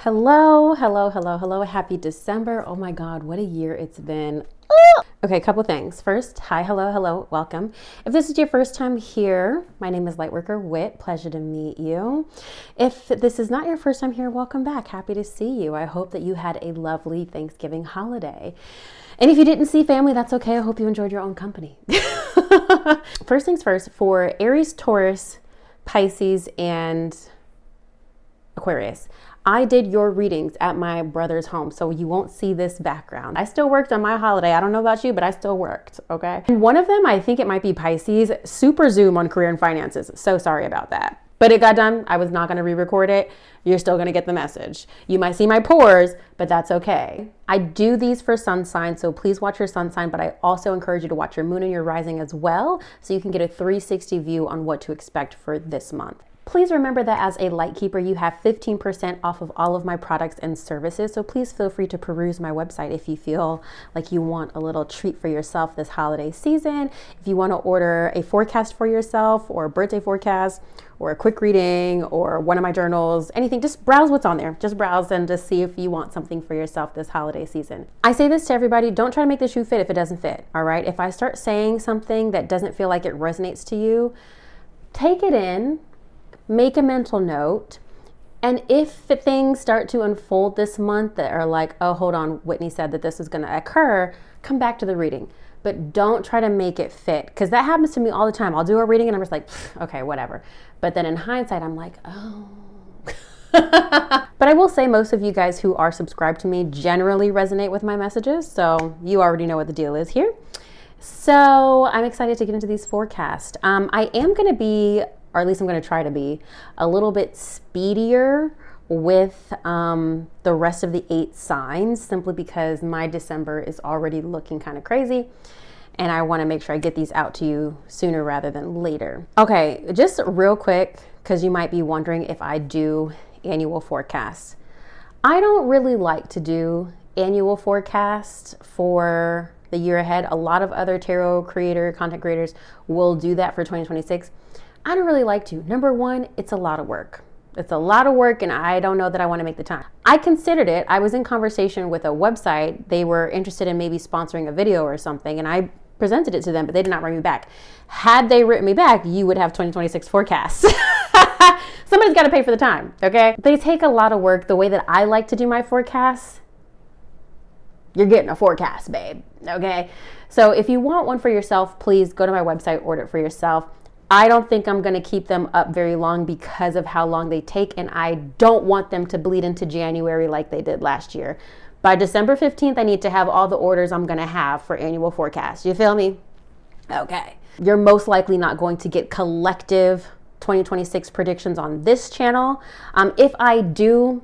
Hello, hello, hello, hello. Happy December. Oh my God, what a year it's been. Okay, a couple things. First, hi, hello, hello, welcome. If this is your first time here, my name is Lightworker Wit. Pleasure to meet you. If this is not your first time here, welcome back. Happy to see you. I hope that you had a lovely Thanksgiving holiday. And if you didn't see family, that's okay. I hope you enjoyed your own company. First things first, for Aries, Taurus, Pisces, and Aquarius, I did your readings at my brother's home, so you won't see this background. I still worked on my holiday. I don't know about you, but I still worked, okay? And one of them, I think it might be Pisces, super zoom on career and finances. So sorry about that. But it got done. I was not going to re-record it. You're still going to get the message. You might see my pores, but that's okay. I do these for sun signs, so please watch your sun sign, but I also encourage you to watch your moon and your rising as well, so you can get a 360 view on what to expect for this month. Please remember that as a Lightkeeper, you have 15% off of all of my products and services. So please feel free to peruse my website if you feel like you want a little treat for yourself this holiday season. If you want to order a forecast for yourself or a birthday forecast or a quick reading or one of my journals, anything, just browse what's on there. Just browse and just see if you want something for yourself this holiday season. I say this to everybody, don't try to make the shoe fit if it doesn't fit, all right? If I start saying something that doesn't feel like it resonates to you, take it in. Make a mental note, and if things start to unfold this month that are like, oh, hold on, Whitney said that this is going to occur, come back to the reading. But don't try to make it fit, because that happens to me all the time. I'll do a reading and I'm just like, okay, whatever. But then in hindsight, I'm like, oh. But I will say most of you guys who are subscribed to me generally resonate with my messages, so you already know what the deal is here. So I'm excited to get into these forecasts. I am going to be, or at least I'm going to try to be, a little bit speedier with the rest of the 8 signs, simply because my December is already looking kind of crazy. And I want to make sure I get these out to you sooner rather than later. Okay, just real quick, because you might be wondering if I do annual forecasts. I don't really like to do annual forecasts for the year ahead. A lot of other tarot content creators will do that for 2026. I don't really like to. Number one, it's a lot of work. It's a lot of work, and I don't know that I want to make the time. I considered it. I was in conversation with a website. They were interested in maybe sponsoring a video or something, and I presented it to them, but they did not write me back. Had they written me back, you would have 2026 forecasts. Somebody's got to pay for the time, okay? They take a lot of work. The way that I like to do my forecasts, you're getting a forecast, babe, okay? So if you want one for yourself, please go to my website, order it for yourself. I don't think I'm going to keep them up very long because of how long they take, and I don't want them to bleed into January like they did last year. By December 15th, I need to have all the orders I'm going to have for annual forecasts. You feel me? Okay. You're most likely not going to get collective 2026 predictions on this channel. If I do,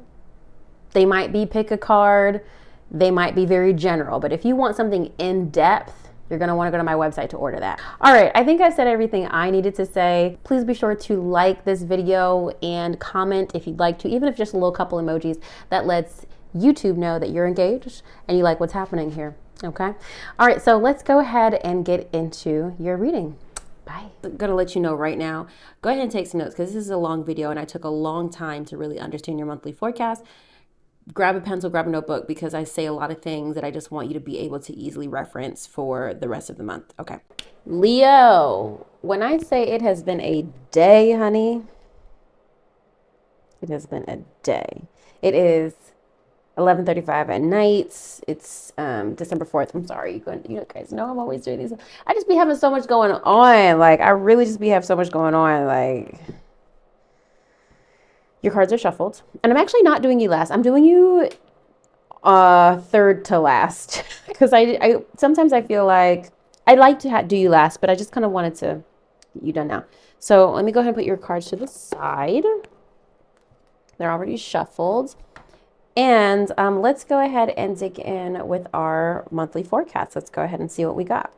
they might be pick a card. They might be very general. But if you want something in depth, you're going to want to go to my website to order that. All right, I think I said everything I needed to say. Please be sure to like this video and comment if you'd like to, even if just a little couple emojis. That lets YouTube know that you're engaged and you like what's happening here, okay? All right, so let's go ahead and get into your reading. Bye. I'm going to let you know right now, go ahead and take some notes because this is a long video and I took a long time to really understand your monthly forecast. Grab a pencil, grab a notebook, because I say a lot of things that I just want you to be able to easily reference for the rest of the month. Okay. Leo, when I say it has been a day, honey, it has been a day. It is 11:35 at night. It's December 4th. I'm sorry. You guys know I'm always doing these. I just be having so much going on. Like, I really just have so much going on. Like, your cards are shuffled, and I'm actually not doing you last. I'm doing you third to last because I sometimes I feel like I like to do you last, but I just kind of wanted to get you done now. So let me go ahead and put your cards to the side. They're already shuffled, and let's go ahead and dig in with our monthly forecast. Let's go ahead and see what we got.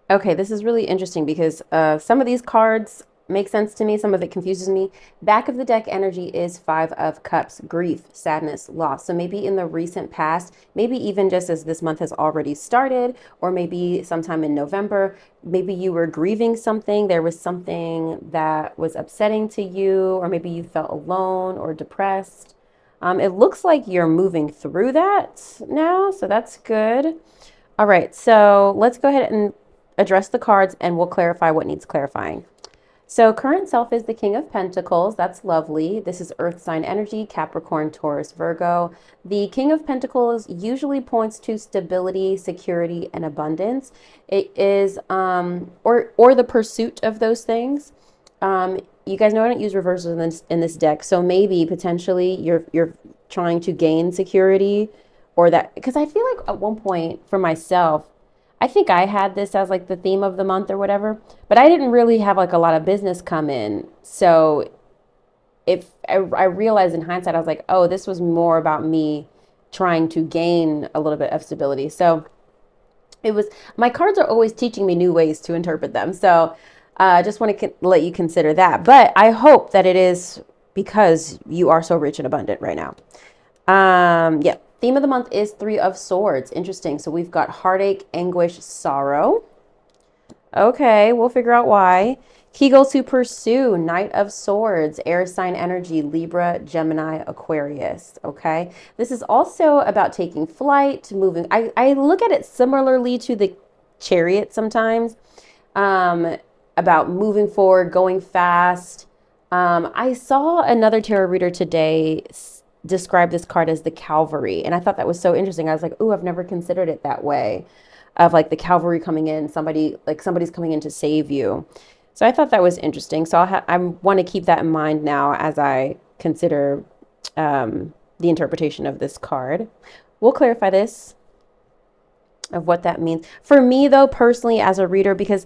Okay, this is really interesting because some of these cards makes sense to me. Some of it confuses me. Back of the deck energy is Five of Cups, grief, sadness, loss. So maybe in the recent past, maybe even just as this month has already started, or maybe sometime in November, maybe you were grieving something. There was something that was upsetting to you, or maybe you felt alone or depressed. It looks like you're moving through that now, so that's good. All right, so let's go ahead and address the cards and we'll clarify what needs clarifying. So current self is the King of Pentacles. That's lovely. This is earth sign energy, Capricorn, Taurus, Virgo. The King of Pentacles usually points to stability, security, and abundance. It is, or the pursuit of those things. You guys know I don't use reversals in this deck. So maybe potentially you're trying to gain security, or that, because I feel like at one point for myself, I think I had this as like the theme of the month or whatever, but I didn't really have like a lot of business come in. So if I realized in hindsight, I was like, oh, this was more about me trying to gain a little bit of stability. So it was, my cards are always teaching me new ways to interpret them. So I just want to let you consider that. But I hope that it is because you are so rich and abundant right now. Yeah. Theme of the month is Three of Swords. Interesting. So we've got heartache, anguish, sorrow. Okay, we'll figure out why. Key goal to pursue, Knight of Swords, air sign energy, Libra, Gemini, Aquarius. Okay, this is also about taking flight, moving. I look at it similarly to the Chariot sometimes, about moving forward, going fast. I saw another tarot reader today describe this card as the cavalry, and I thought that was so interesting. I was like, ooh, I've never considered it that way, of like the cavalry coming in, somebody's coming in to save you. So I thought that was interesting. So I want to keep that in mind now as I consider the interpretation of this card. We'll clarify this of what that means for me though, personally, as a reader, because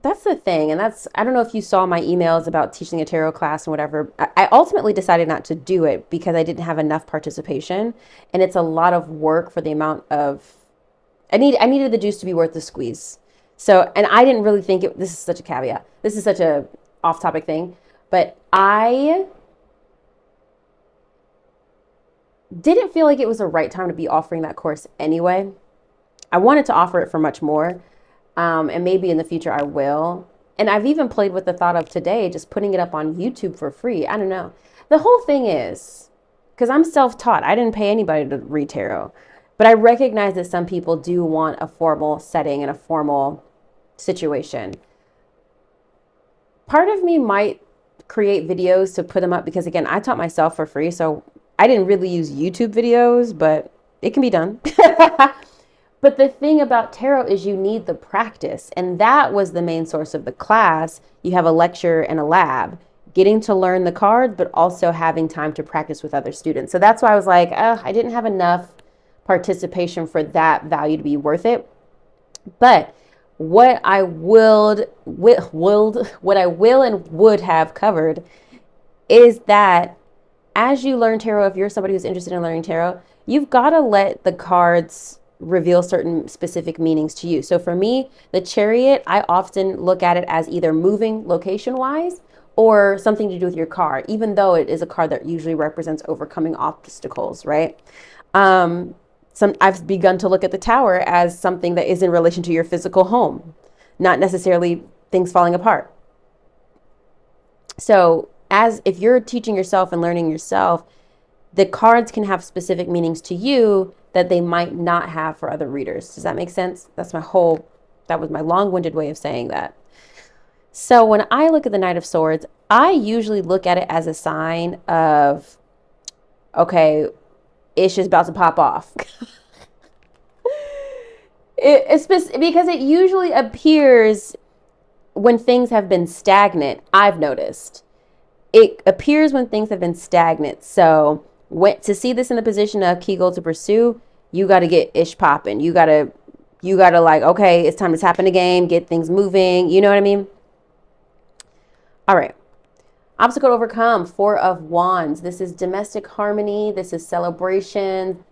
that's the thing. And I don't know if you saw my emails about teaching a tarot class and whatever. I ultimately decided not to do it because I didn't have enough participation, and it's a lot of work for the amount of, I needed the juice to be worth the squeeze. So, and I didn't really think this is such a caveat. This is such a off topic thing, but I didn't feel like it was the right time to be offering that course anyway. I wanted to offer it for much more. And maybe in the future I will. And I've even played with the thought of today, just putting it up on YouTube for free. I don't know. The whole thing is, because I'm self-taught, I didn't pay anybody to read tarot, but I recognize that some people do want a formal setting and a formal situation. Part of me might create videos to put them up because, again, I taught myself for free. So I didn't really use YouTube videos, but it can be done. But the thing about tarot is you need the practice. And that was the main source of the class. You have a lecture and a lab, getting to learn the cards, but also having time to practice with other students. So that's why I was like, I didn't have enough participation for that value to be worth it. But what I will and would have covered is that as you learn tarot, if you're somebody who's interested in learning tarot, you've got to let the cards reveal certain specific meanings to you. So for me, the Chariot, I often look at it as either moving location-wise or something to do with your car, even though it is a card that usually represents overcoming obstacles, right? I've begun to look at the Tower as something that is in relation to your physical home, not necessarily things falling apart. So if you're teaching yourself and learning yourself, the cards can have specific meanings to you that they might not have for other readers. Does that make sense? That was my long-winded way of saying that. So when I look at the Knight of Swords, I usually look at it as a sign of, okay, ish is about to pop off. Because it usually appears when things have been stagnant, I've noticed. It appears when things have been stagnant. So to see this in the position of key goal to pursue, you got to get ish popping. You got to like, okay, it's time to tap in the game, get things moving. You know what I mean? All right. Obstacle to overcome, Four of Wands. This is domestic harmony. This is celebration.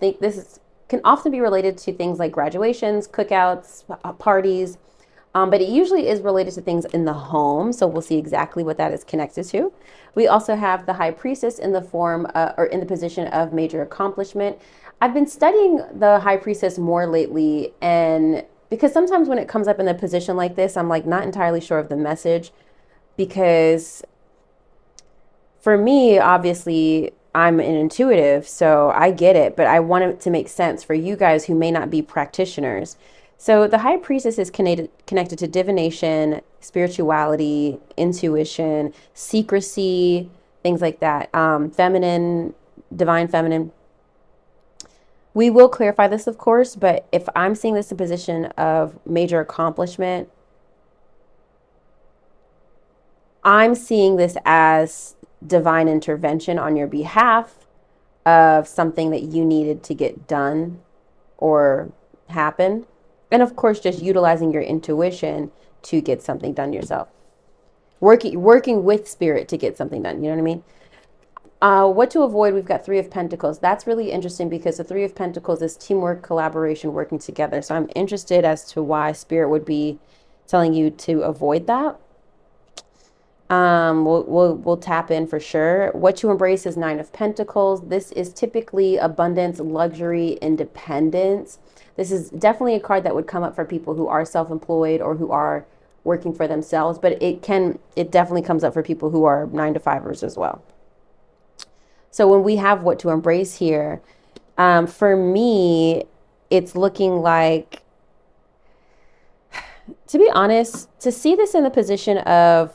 Can often be related to things like graduations, cookouts, parties. But it usually is related to things in the home. So we'll see exactly what that is connected to. We also have the High Priestess in the form or in the position of major accomplishment. I've been studying the High Priestess more lately, and because sometimes when it comes up in a position like this, I'm like not entirely sure of the message, because for me, obviously, I'm an intuitive, so I get it, but I want it to make sense for you guys who may not be practitioners. So the High Priestess is connected to divination, spirituality, intuition, secrecy, things like that. Feminine, divine feminine. We will clarify this, of course, but if I'm seeing this in position of major accomplishment, I'm seeing this as divine intervention on your behalf of something that you needed to get done or happen. And of course, just utilizing your intuition to get something done yourself. Working with spirit to get something done. You know what I mean? What to avoid, we've got Three of Pentacles. That's really interesting because the Three of Pentacles is teamwork, collaboration, working together. So I'm interested as to why spirit would be telling you to avoid that. We'll tap in for sure. What to embrace is Nine of Pentacles. This is typically abundance, luxury, independence. This is definitely a card that would come up for people who are self-employed or who are working for themselves, but it definitely comes up for people who are 9-to-5ers as well. So when we have what to embrace here, for me, it's looking like, to be honest, to see this in the position of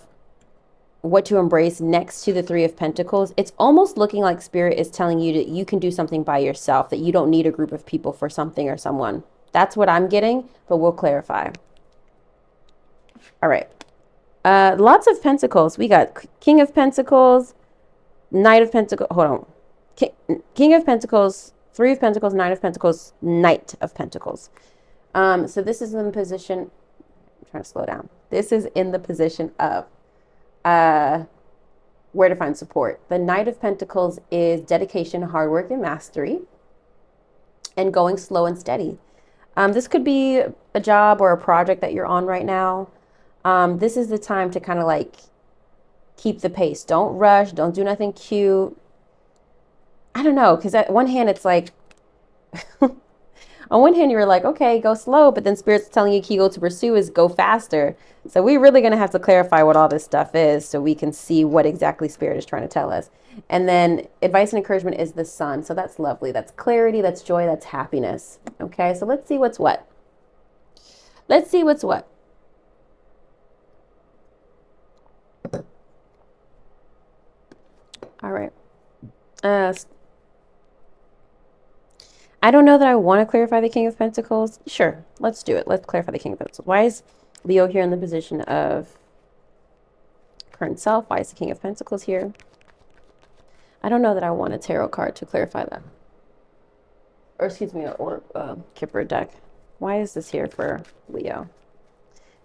what to embrace next to the Three of Pentacles, it's almost looking like spirit is telling you that you can do something by yourself, that you don't need a group of people for something or someone. That's what I'm getting, but we'll clarify. All right. Lots of Pentacles. We got King of Pentacles, Knight of Pentacles. Hold on. King of Pentacles, Three of Pentacles, Nine of Pentacles, Knight of Pentacles. So this is in the position, I'm trying to slow down. This is in the position of where to find support. The Knight of Pentacles is dedication, hard work, and mastery, and going slow and steady. This could be a job or a project that you're on right now. This is the time to kind of like keep the pace. Don't rush. Don't do nothing cute. I don't know, because at one hand, it's like, on one hand, you're like, okay, go slow, but then Spirit's telling you key goal to pursue is go faster. So we're really going to have to clarify what all this stuff is so we can see what exactly Spirit is trying to tell us. And then advice and encouragement is the Sun. So that's lovely. That's clarity. That's joy. That's happiness. Okay, so let's see what's what. Let's see what's what. All right. I don't know that I want to clarify the King of Pentacles. Sure, let's do it. Let's clarify the King of Pentacles. Why is Leo here in the position of current self? Why is the King of Pentacles here? I don't know that I want a tarot card to clarify that. Or excuse me, or Kipper deck. Why is this here for Leo?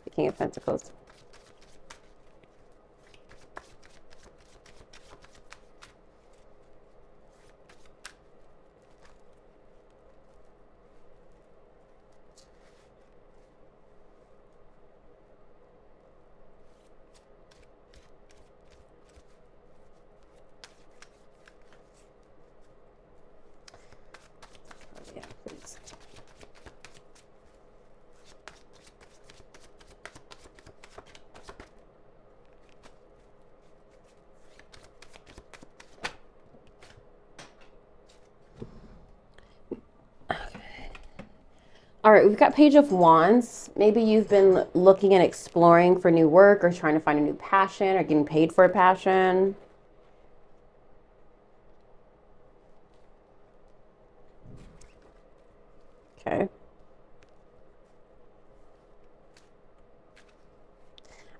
The King of Pentacles. All right, we've got Page of Wands. Maybe you've been looking and exploring for new work or trying to find a new passion or getting paid for a passion. Okay.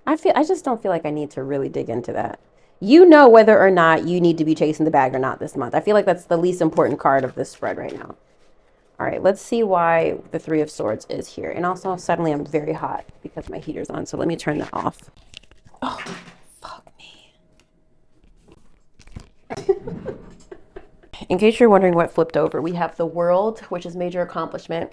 I just don't feel like I need to really dig into that. You know whether or not you need to be chasing the bag or not this month. I feel like that's the least important card of this spread right now. All right, let's see why the Three of Swords is here. And also, suddenly I'm very hot because my heater's on, so let me turn that off. Oh, fuck me. In case you're wondering what flipped over, we have the World, which is major accomplishment.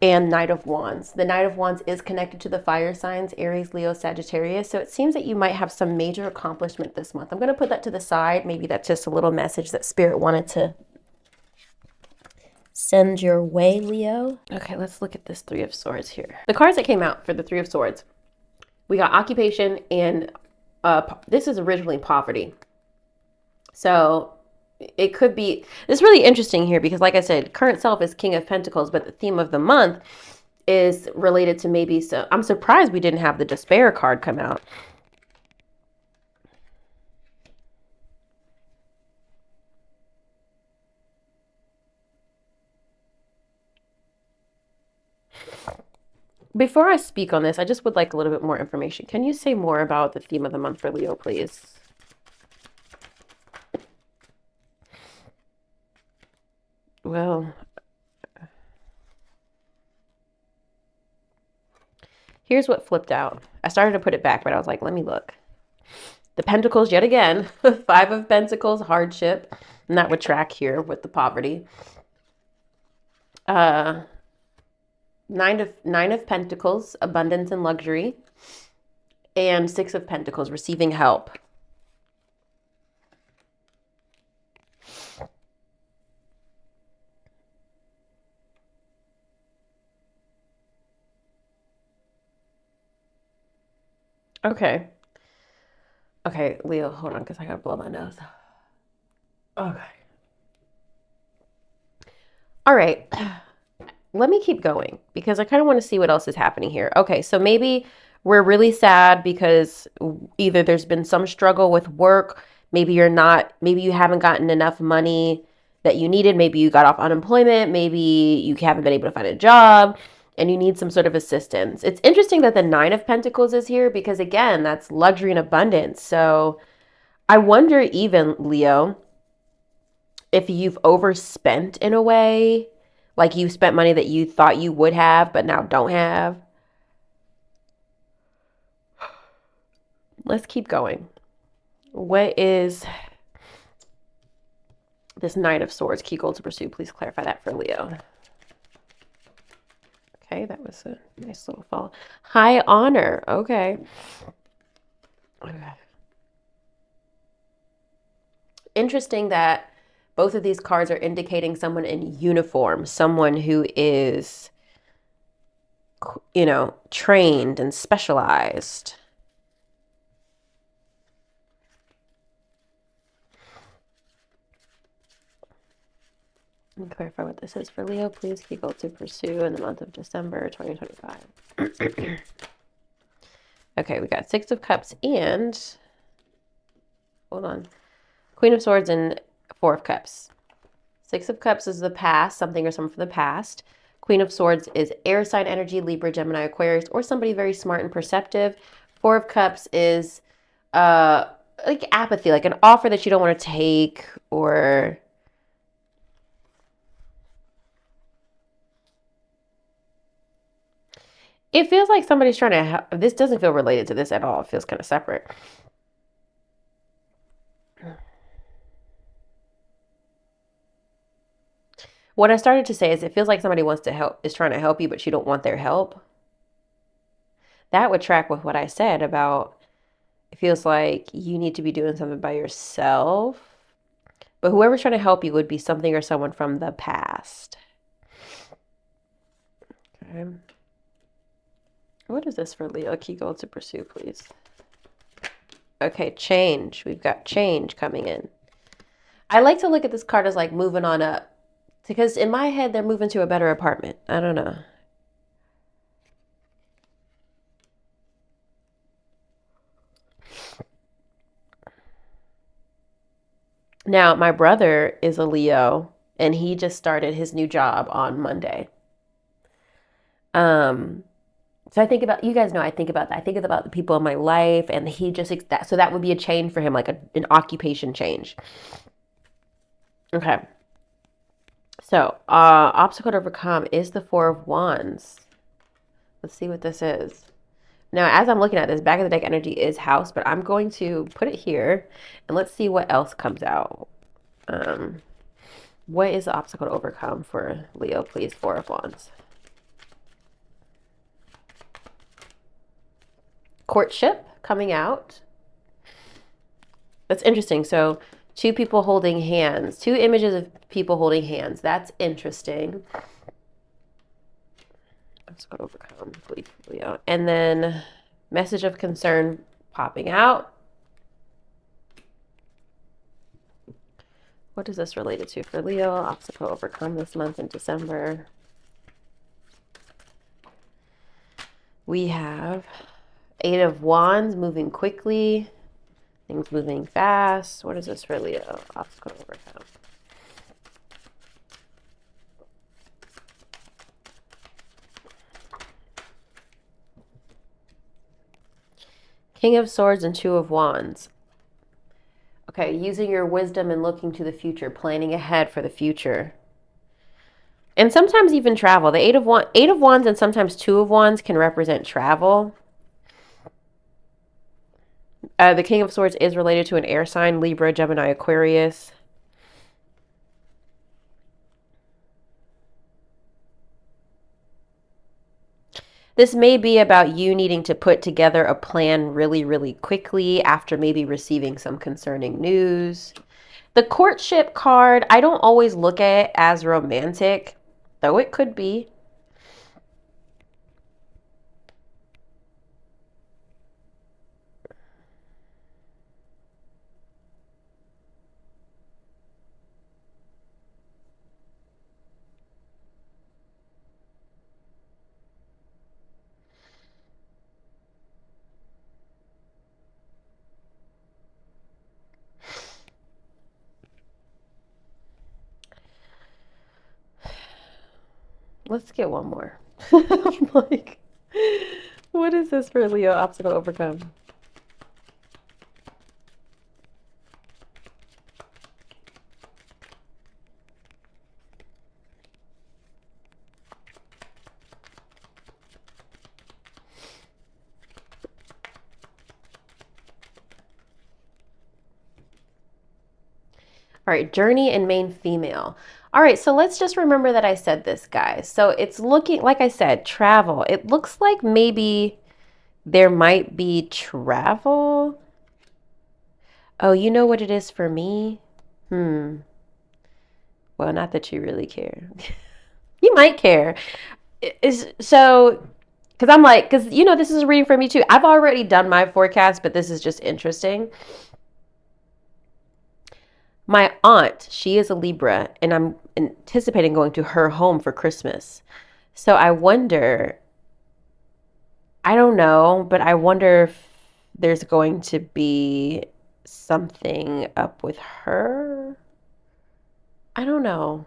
and Knight of Wands. The Knight of Wands is connected to the fire signs, Aries, Leo, Sagittarius. So it seems that you might have some major accomplishment this month. I'm going to put that to the side. Maybe that's just a little message that Spirit wanted to send your way, Leo. Okay, let's look at this Three of Swords here. The cards that came out for the Three of Swords, we got occupation and this is originally poverty. So it could be, this is really interesting here because like I said, current self is King of Pentacles, but the theme of the month is related to maybe, so I'm surprised we didn't have the despair card come out. Before I speak on this, I just would like a little bit more information. Can you say more about the theme of the month for Leo, please? Well, here's what flipped out. I started to put it back, but I was like, let me look. The Pentacles yet again. Five of Pentacles, hardship. And that would track here with the poverty. Nine of Pentacles, abundance and luxury. And Six of Pentacles, receiving help. Okay. Okay, Leo, hold on, because I gotta blow my nose. Okay. All right. Let me keep going because I kind of want to see what else is happening here. Okay, so maybe we're really sad because either there's been some struggle with work, maybe you haven't gotten enough money that you needed, maybe you got off unemployment, maybe you haven't been able to find a job, and you need some sort of assistance. It's interesting that the Nine of Pentacles is here because, again, that's luxury and abundance. So I wonder even, Leo, if you've overspent in a way, like you spent money that you thought you would have, but now don't have. Let's keep going. What is this Knight of Swords? Key goal to pursue. Please clarify that for Leo. Okay, that was a nice little fall. High honor. Okay. Okay. Interesting that both of these cards are indicating someone in uniform, someone who is, you know, trained and specialized. Let me clarify what this is for Leo. Please keep goal to pursue in the month of December 2025. Okay, we got Six of Cups and, hold on, Queen of Swords and Four of Cups. Six of Cups is the past, something or someone from the past. Queen of Swords is air sign energy, Libra, Gemini, Aquarius, or somebody very smart and perceptive. Four of Cups is like apathy, like an offer that you don't want to take, or it feels like somebody's trying to help. This doesn't feel related to this at all. It feels kind of separate. What I started to say is it feels like somebody wants to help, is trying to help you, but you don't want their help. That would track with what I said about it feels like you need to be doing something by yourself. But whoever's trying to help you would be something or someone from the past. Okay. What is this for Leo? Key goal to pursue, please. Okay, change. We've got change coming in. I like to look at this card as like moving on up. Because in my head, they're moving to a better apartment. I don't know. Now, my brother is a Leo, and he just started his new job on Monday. So I think about, you guys know, I think about that. I think about the people in my life, and he just, so that would be a change for him, like an occupation change. Okay. So, obstacle to overcome is the Four of Wands. Let's see what this is. Now, as I'm looking at this, back of the deck energy is house, but I'm going to put it here, and let's see what else comes out. What is the obstacle to overcome for Leo, please? Four of Wands. courtship coming out. That's interesting. So two people holding hands, two images of people holding hands. That's interesting. Let's go to overcome, Leo. And then message of concern popping out. What is this related to for Leo? Obstacle overcome this month in December. We have 8 of Wands, moving quickly. Things moving fast. What is this for Leo? Obstacle overcome. King of Swords and 2 of Wands. Okay, using your wisdom and looking to the future, planning ahead for the future. And sometimes even travel. The 8 of Wands and sometimes 2 of Wands can represent travel. The King of Swords is related to an air sign, Libra, Gemini, Aquarius. This may be about you needing to put together a plan really, really quickly after maybe receiving some concerning news. The courtship card, I don't always look at it as romantic, though it could be. Let's get one more. I'm like, what is this for Leo? Obstacle overcome. All right, journey and main female. All right, so let's just remember that I said this, guys. So it's looking, like I said, travel. It looks like maybe there might be travel. Oh, you know what it is for me? Well, not that you really care. You might care. So, because I'm like, because, you know, this is a reading for me too. I've already done my forecast, but this is just interesting. My aunt, she is a Libra, and I'm anticipating going to her home for Christmas. So I wonder, I don't know, but I wonder if there's going to be something up with her. I don't know.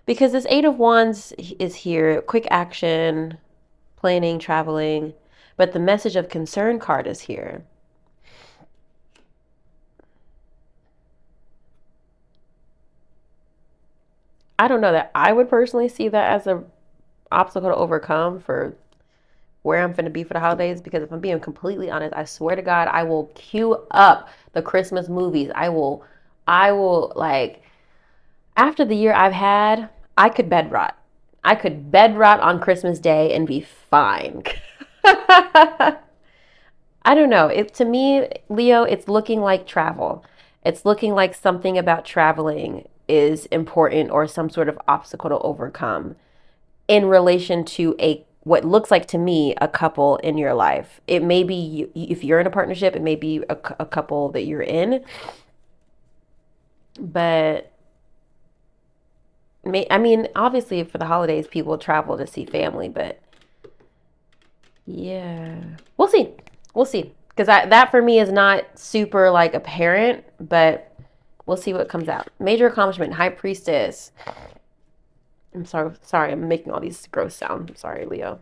Because this 8 of Wands is here, quick action, planning, traveling, but the message of concern card is here. I don't know that I would personally see that as a obstacle to overcome for where I'm going to be for the holidays, because if I'm being completely honest, I swear to God, I will queue up the Christmas movies. I will like, after the year I've had, I could bed rot. I could bed rot on Christmas Day and be fine. I don't know. To me, Leo, it's looking like travel. It's looking like something about traveling is important, or some sort of obstacle to overcome in relation to what looks like to me a couple in your life. It may be, if you're in a partnership, it may be a couple that you're in, but I mean, obviously for the holidays people travel to see family, but yeah, we'll see, because that for me is not super like apparent, but we'll see what comes out. Major accomplishment, High Priestess. I'm sorry, I'm making all these gross sounds. I'm sorry, Leo.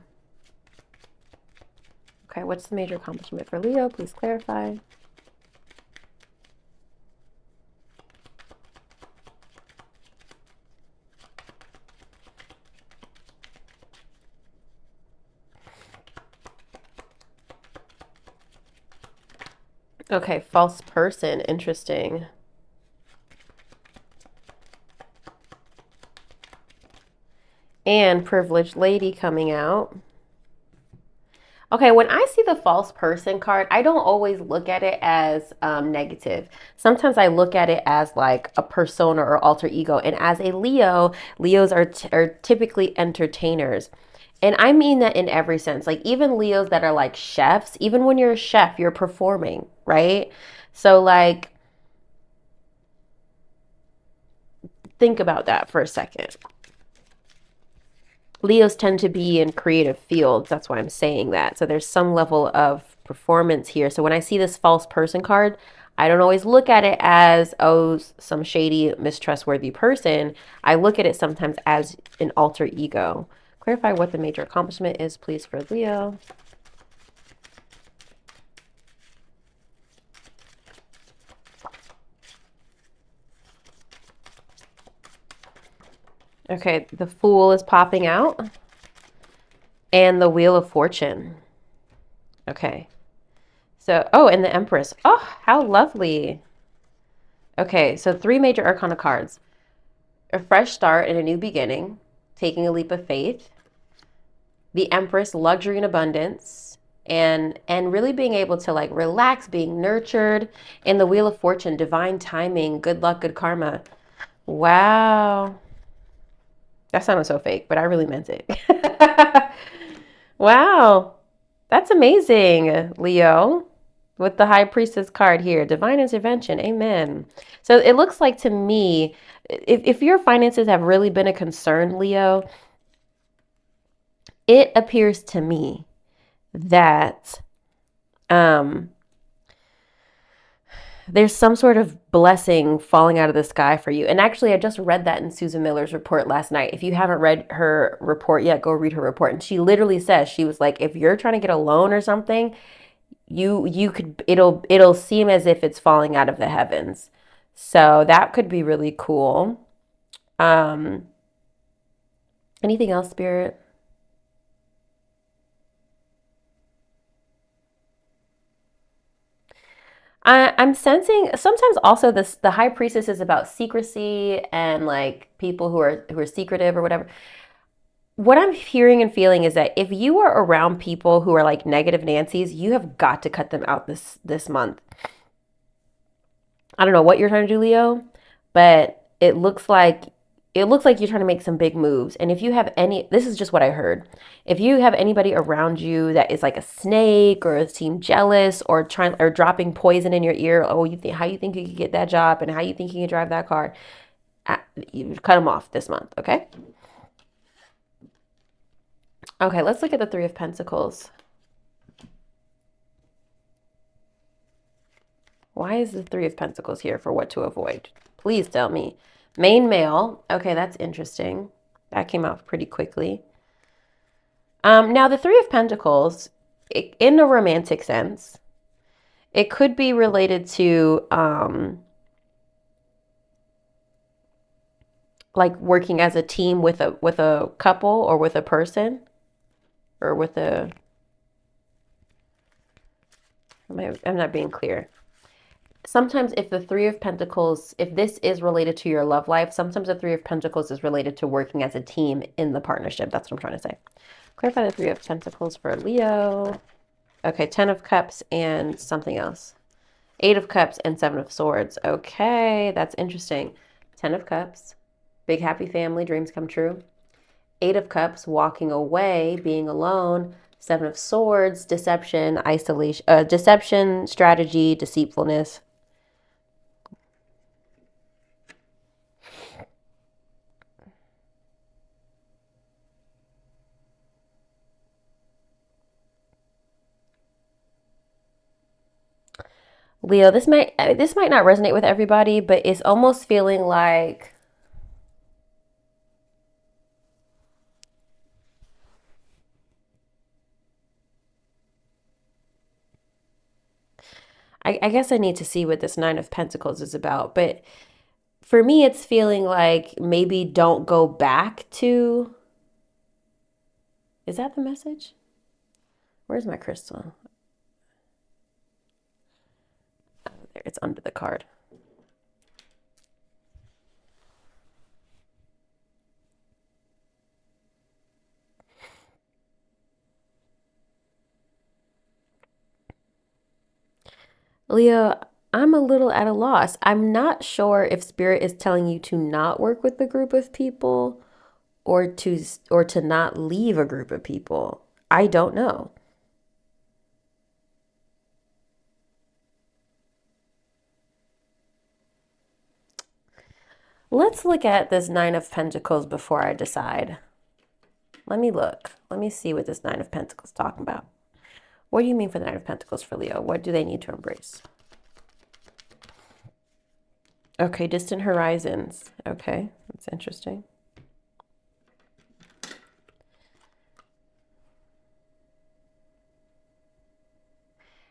Okay, what's the major accomplishment for Leo? Please clarify. Okay, false person. Interesting. And privileged lady coming out. Okay, when I see the false person card, I don't always look at it as negative. Sometimes I look at it as like a persona or alter ego. And as a Leo, Leos are typically entertainers. And I mean that in every sense. Like even Leos that are like chefs, even when you're a chef, you're performing, right? So like think about that for a second. Leos tend to be in creative fields. That's why I'm saying that. So there's some level of performance here. So when I see this false person card, I don't always look at it as, oh, some shady, mistrustworthy person. I look at it sometimes as an alter ego. Clarify what the major accomplishment is, please, for Leo. Okay, the Fool is popping out. And the Wheel of Fortune. Okay. So, oh, and the Empress. Oh, how lovely. Okay, so 3 major arcana cards. A fresh start and a new beginning. Taking a leap of faith. The Empress, luxury and abundance. And really being able to like relax, being nurtured. And the Wheel of Fortune, divine timing, good luck, good karma. Wow. That sounded so fake, but I really meant it. Wow. That's amazing, Leo. With the High Priestess card here, divine intervention. Amen. So it looks like to me, if your finances have really been a concern, Leo, it appears to me that there's some sort of blessing falling out of the sky for you. And actually, I just read that in Susan Miller's report last night. If you haven't read her report yet, go read her report. And she literally says, she was like, if you're trying to get a loan or something, you could, it'll seem as if it's falling out of the heavens. So that could be really cool. Anything else, Spirit? I'm sensing sometimes also the High Priestess is about secrecy and like people who are secretive or whatever. What I'm hearing and feeling is that if you are around people who are like negative Nancy's, you have got to cut them out this month. I don't know what you're trying to do, Leo, but it looks like you're trying to make some big moves. And if you have any, this is just what I heard. If you have anybody around you that is like a snake or seem jealous or trying or dropping poison in your ear, oh, you think how you think you could get that job and how you think you can drive that car, you cut them off this month, okay? Okay, let's look at the Three of Pentacles. Why is the Three of Pentacles here for what to avoid? Please tell me. Main male. Okay, that's interesting. That came out pretty quickly. Now, the Three of Pentacles, in a romantic sense, it could be related to like working as a team with a couple or with a person or with a. I'm not being clear. Sometimes if the Three of Pentacles, if this is related to your love life, sometimes the Three of Pentacles is related to working as a team in the partnership. That's what I'm trying to say. Clarify the Three of Pentacles for Leo. Okay, 10 of Cups and something else. 8 of Cups and 7 of Swords. Okay, that's interesting. 10 of Cups, big happy family, dreams come true. 8 of Cups, walking away, being alone. 7 of Swords, deception, isolation, deception, strategy, deceitfulness. Leo, this might not resonate with everybody, but it's almost feeling like I guess I need to see what this Nine of Pentacles is about, but for me it's feeling like maybe don't go back to. Is that the message? Where's my crystal? Oh, there, it's under the card. Leo, I'm a little at a loss. I'm not sure if Spirit is telling you to not work with a group of people or to not leave a group of people. I don't know. Let's look at this Nine of Pentacles before I decide. Let me look. Let me see what this Nine of Pentacles is talking about. What do you mean for the Nine of Pentacles for Leo? What do they need to embrace? Okay, distant horizons. Okay, that's interesting.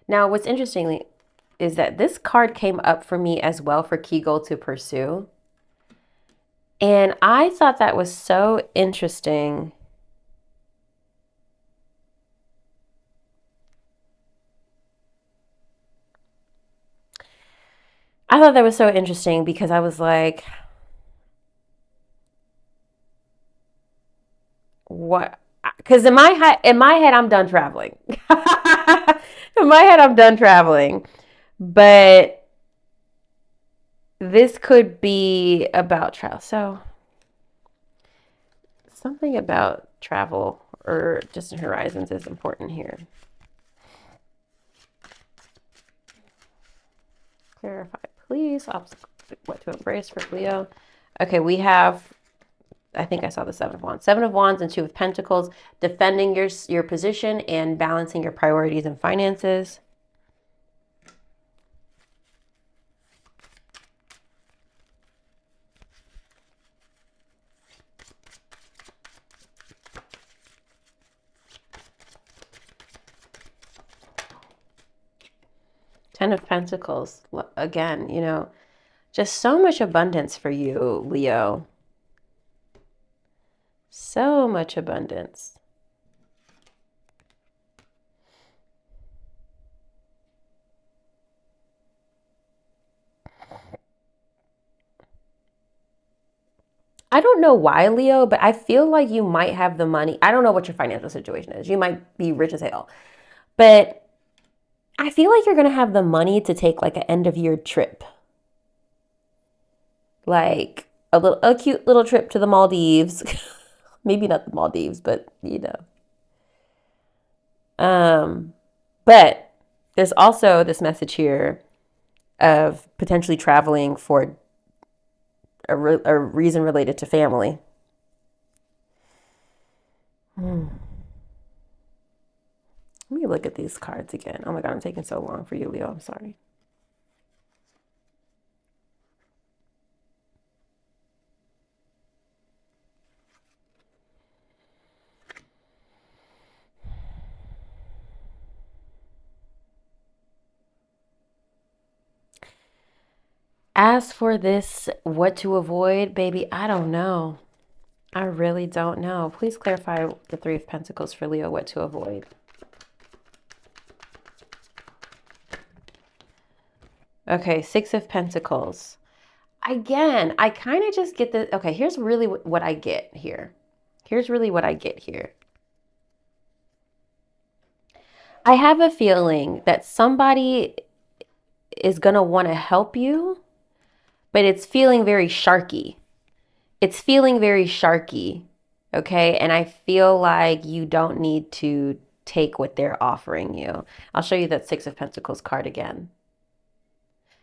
Now, what's interesting is that this card came up for me as well for key goal to pursue. And I thought that was so interesting. I thought that was so interesting because I was like, what? Because in my head, I'm done traveling. In my head, I'm done traveling. But this could be about travel. So something about travel or distant horizons is important here. Clarify, please. Obstacle, what to embrace for Leo. Okay, we have, I think I saw the Seven of Wands. Seven of Wands and Two of Pentacles, defending your position and balancing your priorities and finances. Ten of Pentacles, again, you know, just so much abundance for you, Leo. So much abundance. I don't know why, Leo, but I feel like you might have the money. I don't know what your financial situation is. You might be rich as hell. But I feel like you're going to have the money to take like an end of year trip. Like a cute little trip to the Maldives. Maybe not the Maldives, but you know. But there's also this message here of potentially traveling for a reason related to family. Let me look at these cards again. Oh my God, I'm taking so long for you, Leo. I'm sorry. As for this, what to avoid, baby, I don't know. I really don't know. Please clarify the Three of Pentacles for Leo, what to avoid. Okay, Six of Pentacles. Again, I kind of just get the, okay, here's really what I get here. Here's really what I get here. I have a feeling that somebody is going to want to help you, but it's feeling very sharky. It's feeling very sharky, okay? And I feel like you don't need to take what they're offering you. I'll show you that Six of Pentacles card again.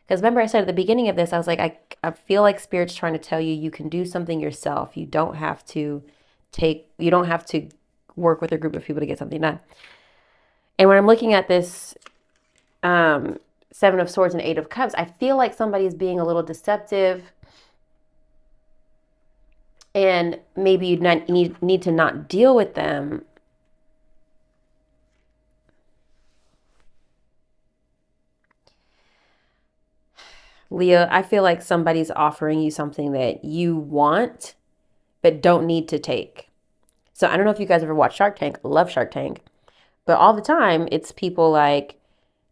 Because remember I said at the beginning of this, I was like, I feel like Spirit's trying to tell you you can do something yourself. You don't have to work with a group of people to get something done. And when I'm looking at this Seven of Swords and Eight of Cups, I feel like somebody's being a little deceptive. And maybe you need to not deal with them. Leo, I feel like somebody's offering you something that you want, but don't need to take. So I don't know if you guys ever watch Shark Tank. I love Shark Tank. But all the time, it's people like,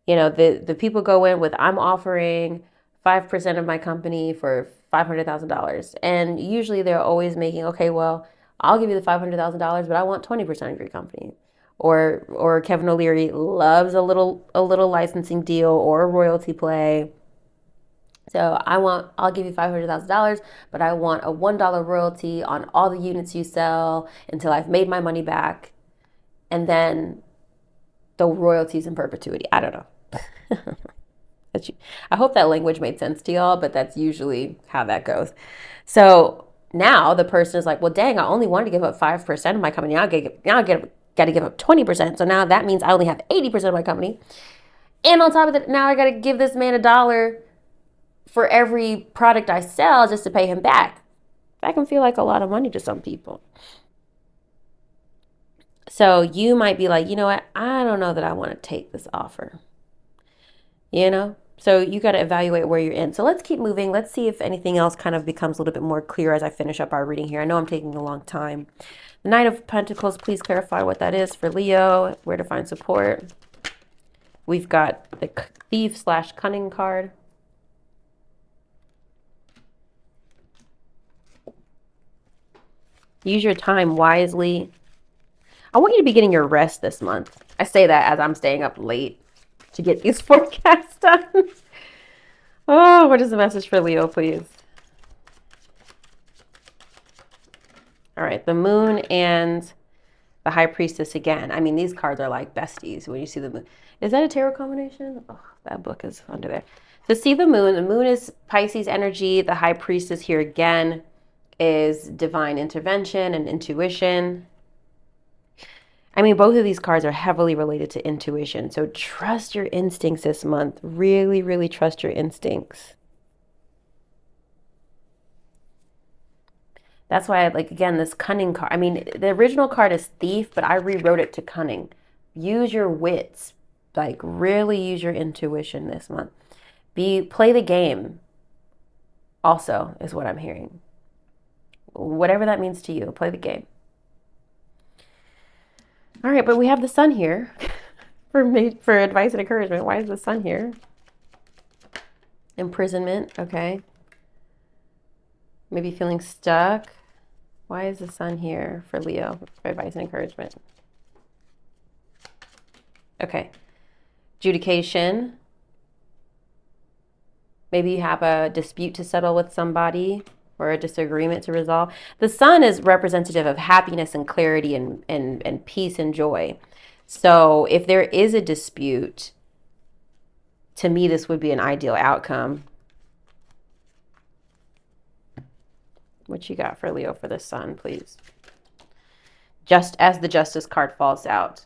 you know, the people go in with, I'm offering 5% of my company for $500,000. And usually they're always making, okay, well, I'll give you the $500,000, but I want 20% of your company. or Kevin O'Leary loves a little licensing deal or a royalty play. So I'll give you $500,000, but I want a $1 royalty on all the units you sell until I've made my money back. And then the royalties in perpetuity. I don't know. I hope that language made sense to y'all, but that's usually how that goes. So now the person is like, well, dang, I only wanted to give up 5% of my company. Now I got to give up 20%. So now that means I only have 80% of my company. And on top of that, now I got to give this man $1 for every product I sell just to pay him back. That can feel like a lot of money to some people. So you might be like, you know what? I don't know that I want to take this offer. You know? So you got to evaluate where you're in. So let's keep moving. Let's see if anything else kind of becomes a little bit more clear as I finish up our reading here. I know I'm taking a long time. The Knight of Pentacles, please clarify what that is for Leo, where to find support. We've got the Thief/Cunning card. Use your time wisely. I want you to be getting your rest this month. I say that as I'm staying up late to get these forecasts done. Oh, what is the message for Leo, please? All right, the Moon and the High Priestess again. I mean, these cards are like besties when you see the Moon. Is that a tarot combination? Oh, that book is under there. So see the Moon is Pisces energy. The High Priestess here again is divine intervention and intuition. I mean, both of these cards are heavily related to intuition. So trust your instincts this month. Really, really trust your instincts. That's why, like, again, this Cunning card. I mean, the original card is Thief, but I rewrote it to Cunning. Use your wits. Like, really use your intuition this month. Play the game also is what I'm hearing. Whatever that means to you, play the game. All right, but we have the Sun here for advice and encouragement. Why is the Sun here? Imprisonment, okay. Maybe feeling stuck. Why is the Sun here for Leo for advice and encouragement? Okay. Adjudication. Maybe you have a dispute to settle with somebody or a disagreement to resolve. The Sun is representative of happiness and clarity and peace and joy. So if there is a dispute, to me, this would be an ideal outcome. What you got for Leo for the Sun, please? Just as the Justice card falls out.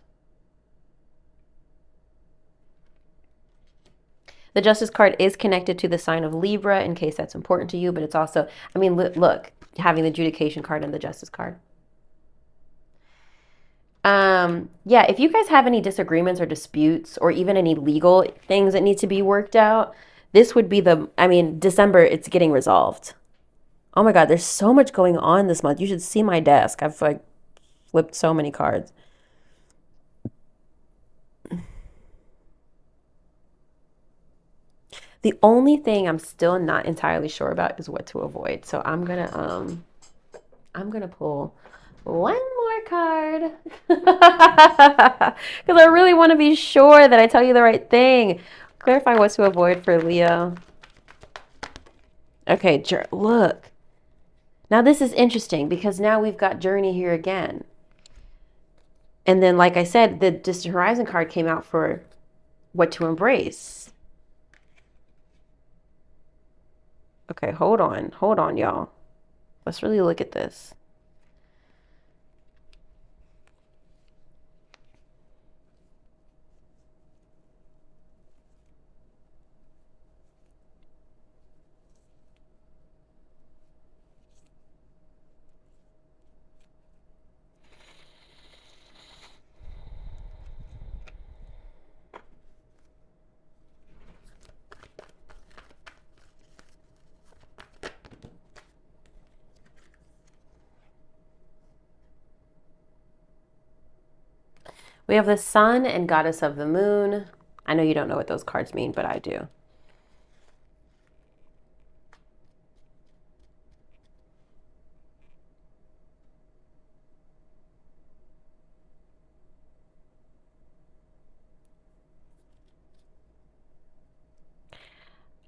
The Justice card is connected to the sign of Libra in case that's important to you, but it's also, I mean, look, having the Adjudication card and the Justice card. Yeah, if you guys have any disagreements or disputes or even any legal things that need to be worked out, this would be December, it's getting resolved. Oh my God, there's so much going on this month. You should see my desk. I've like flipped so many cards. The only thing I'm still not entirely sure about is what to avoid. So I'm gonna pull one more card because I really want to be sure that I tell you the right thing. Clarify what to avoid for Leo. Okay, look. Now this is interesting because now we've got Journey here again. And then, like I said, the Distant Horizon card came out for what to embrace. Okay, hold on, y'all. Let's really look at this. We have the Sun and Goddess of the Moon. I know you don't know what those cards mean, but I do.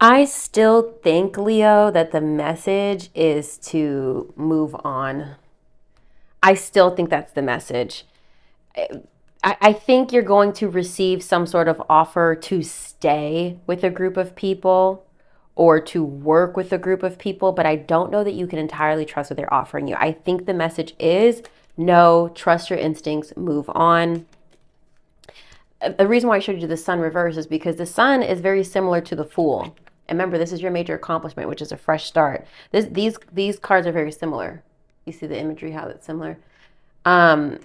I still think, Leo, that the message is to move on. I still think that's the message. I think you're going to receive some sort of offer to stay with a group of people or to work with a group of people, but I don't know that you can entirely trust what they're offering you. I think the message is no, trust your instincts, move on. The reason why I showed you the sun reverse is because the sun is very similar to the fool. And remember, this is your major accomplishment, which is a fresh start. These cards are very similar. You see the imagery, how it's similar. And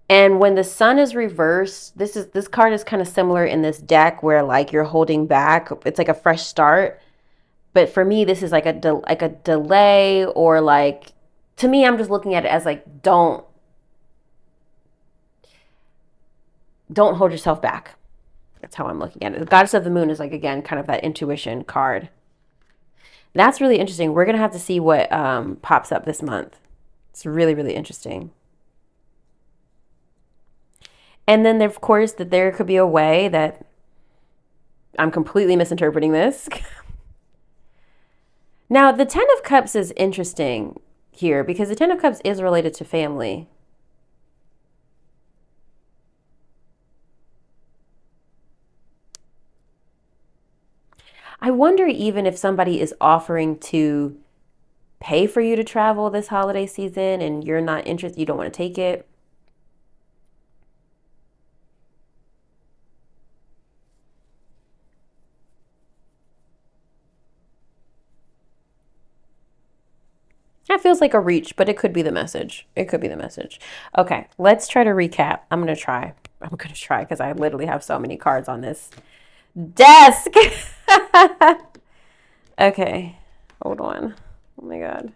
when the sun is reversed, this card is kind of similar in this deck where like you're holding back. It's like a fresh start. But for me, this is like a delay, or like, to me, I'm just looking at it as like, don't hold yourself back. That's how I'm looking at it. The Goddess of the Moon is like, again, kind of that intuition card. That's really interesting. We're going to have to see what pops up this month. It's really, really interesting. And then, of course, that there could be a way that I'm completely misinterpreting this. Now, the Ten of Cups is interesting here because the Ten of Cups is related to family. I wonder even if somebody is offering to pay for you to travel this holiday season and you're not interested, you don't want to take it. That feels like a reach, but it could be the message. It could be the message. Okay, let's try to recap. I'm going to try because I literally have so many cards on this desk. Okay, hold on. Oh my God.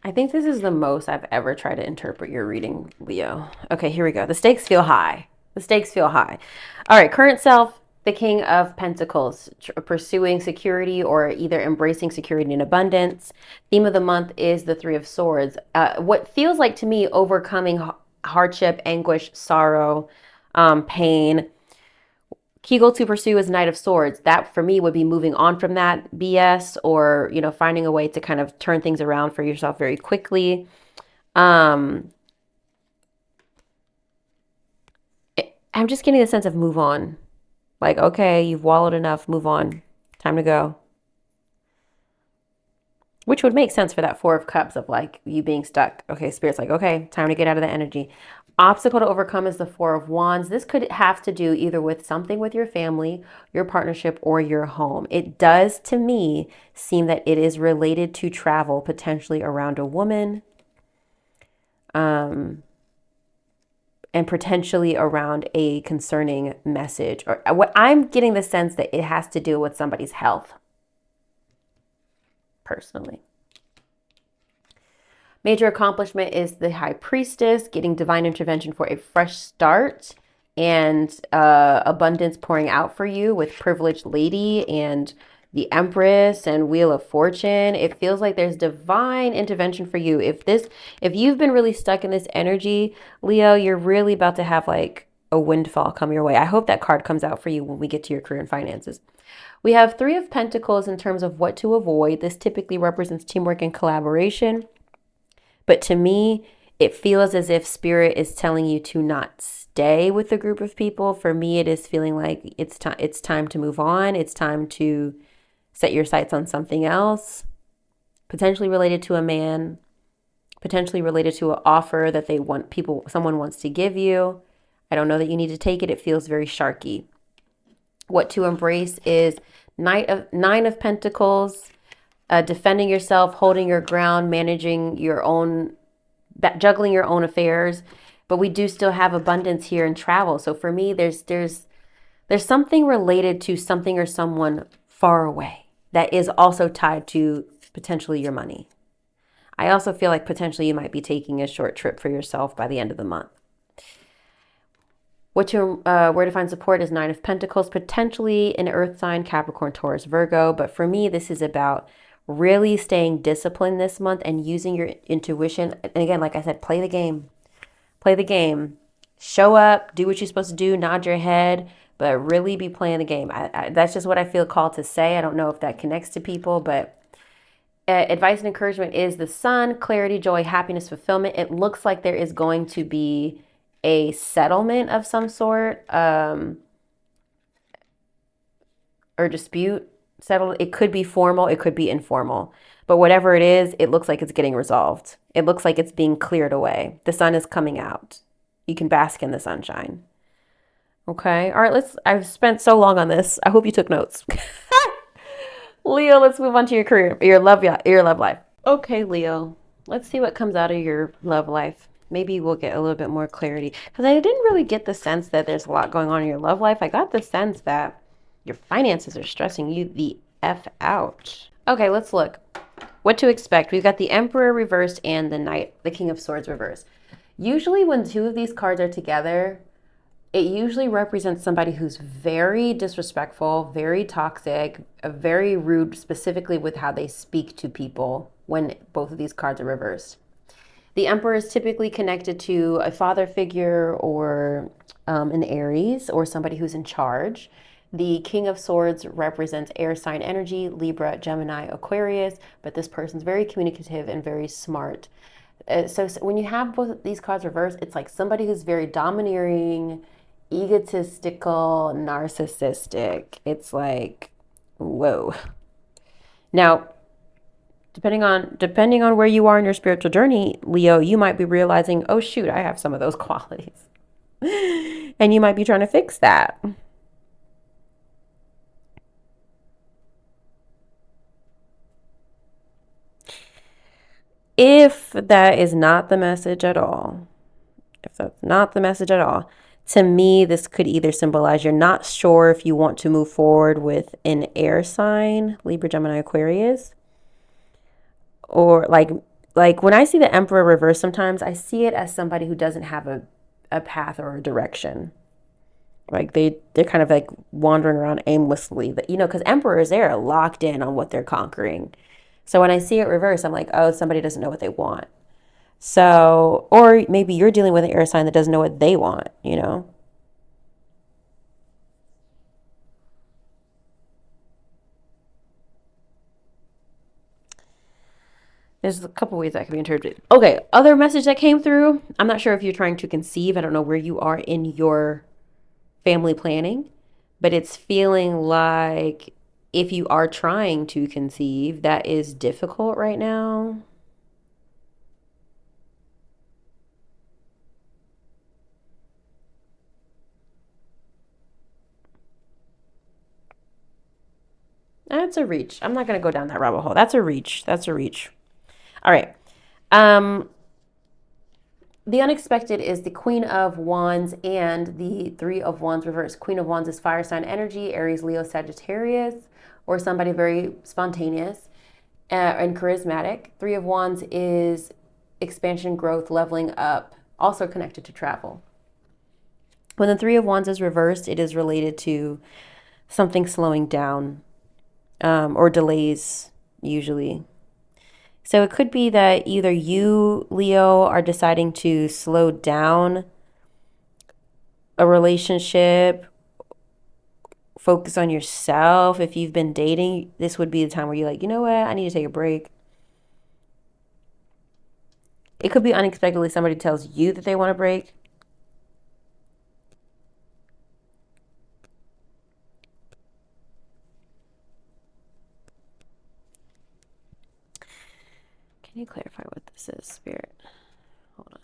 I think this is the most I've ever tried to interpret your reading, Leo. Okay, here we go. The stakes feel high. The stakes feel high. All right, current self, the King of Pentacles, pursuing security or either embracing security and abundance. Theme of the month is the Three of Swords. What feels like to me overcoming hardship, anguish, sorrow, pain. Key goal to pursue is Knight of Swords. That for me would be moving on from that BS, or, you know, finding a way to kind of turn things around for yourself very quickly. I'm just getting the sense of move on. Like, okay, you've wallowed enough, move on. Time to go. Which would make sense for that Four of Cups of like you being stuck. Okay, Spirit's like, okay, time to get out of the energy. Obstacle to overcome is the Four of Wands. This could have to do either with something with your family, your partnership, or your home. It does, to me, seem that it is related to travel, potentially around a woman, and potentially around a concerning message. Or what I'm getting the sense that it has to do with somebody's health, personally. Major accomplishment is the High Priestess, getting divine intervention for a fresh start and abundance pouring out for you with Privileged Lady and the Empress and Wheel of Fortune. It feels like there's divine intervention for you. If you've been really stuck in this energy, Leo, you're really about to have like a windfall come your way. I hope that card comes out for you when we get to your career and finances. We have Three of Pentacles in terms of what to avoid. This typically represents teamwork and collaboration. But to me, it feels as if Spirit is telling you to not stay with a group of people. For me, it is feeling like it's time to move on. It's time to set your sights on something else, potentially related to a man, potentially related to an offer that someone wants to give you. I don't know that you need to take it. It feels very sharky. What to embrace is Nine of Pentacles. Defending yourself, holding your ground, managing your own, juggling your own affairs. But we do still have abundance here in travel. So for me, there's something related to something or someone far away that is also tied to potentially your money. I also feel like potentially you might be taking a short trip for yourself by the end of the month. Where to find support is Nine of Pentacles, potentially an earth sign, Capricorn, Taurus, Virgo. But for me, this is about Really staying disciplined this month and using your intuition. And again, like I said, play the game. Play the game. Show up, do what you're supposed to do, nod your head, but really be playing the game. That's just what I feel called to say. I don't know if that connects to people, but advice and encouragement is the sun, clarity, joy, happiness, fulfillment. It looks like there is going to be a settlement of some sort, or dispute settled. It could be formal, it could be informal, but whatever it is, it looks like it's getting resolved. It looks like it's being cleared away. The sun is coming out. You can bask in the sunshine. Okay. All right. I've spent so long on this. I hope you took notes. Leo, let's move on to your career, your love life. Okay, Leo, let's see what comes out of your love life. Maybe we'll get a little bit more clarity, because I didn't really get the sense that there's a lot going on in your love life. I got the sense that your finances are stressing you the F out. Okay, let's look. What to expect. We've got the Emperor reversed and the Knight, the King of Swords reversed. Usually when two of these cards are together, it usually represents somebody who's very disrespectful, very toxic, very rude, specifically with how they speak to people when both of these cards are reversed. The Emperor is typically connected to a father figure or an Aries or somebody who's in charge. The King of Swords represents air sign energy, Libra, Gemini, Aquarius, but this person's very communicative and very smart. So when you have both of these cards reversed, it's like somebody who's very domineering, egotistical, narcissistic. It's like, whoa. Now, depending on where you are in your spiritual journey, Leo, you might be realizing, oh shoot, I have some of those qualities. And you might be trying to fix that. If that is not the message at all, to me, this could either symbolize you're not sure if you want to move forward with an air sign, Libra, Gemini, Aquarius, or like when I see the Emperor reverse, sometimes I see it as somebody who doesn't have a path or a direction. Like they're kind of like wandering around aimlessly, because emperors, they're locked in on what they're conquering. So when I see it reverse, I'm like, oh, somebody doesn't know what they want. So, or maybe you're dealing with an air sign that doesn't know what they want, There's a couple ways that can be interpreted. Okay, other message that came through. I'm not sure if you're trying to conceive. I don't know where you are in your family planning, but it's feeling like if you are trying to conceive, that is difficult right now. That's a reach. I'm not going to go down that rabbit hole. That's a reach. All right. The unexpected is the Queen of Wands and the Three of Wands reversed. Queen of Wands is fire sign energy, Aries, Leo, Sagittarius, or somebody very spontaneous and charismatic. Three of Wands is expansion, growth, leveling up, also connected to travel. When the Three of Wands is reversed, it is related to something slowing down or delays, usually. So it could be that either you, Leo, are deciding to slow down a relationship, focus on yourself. If you've been dating, this would be the time where you're like, you know what, I need to take a break. It could be unexpectedly somebody tells you that they want a break. Can you clarify what this is, Spirit? Hold on.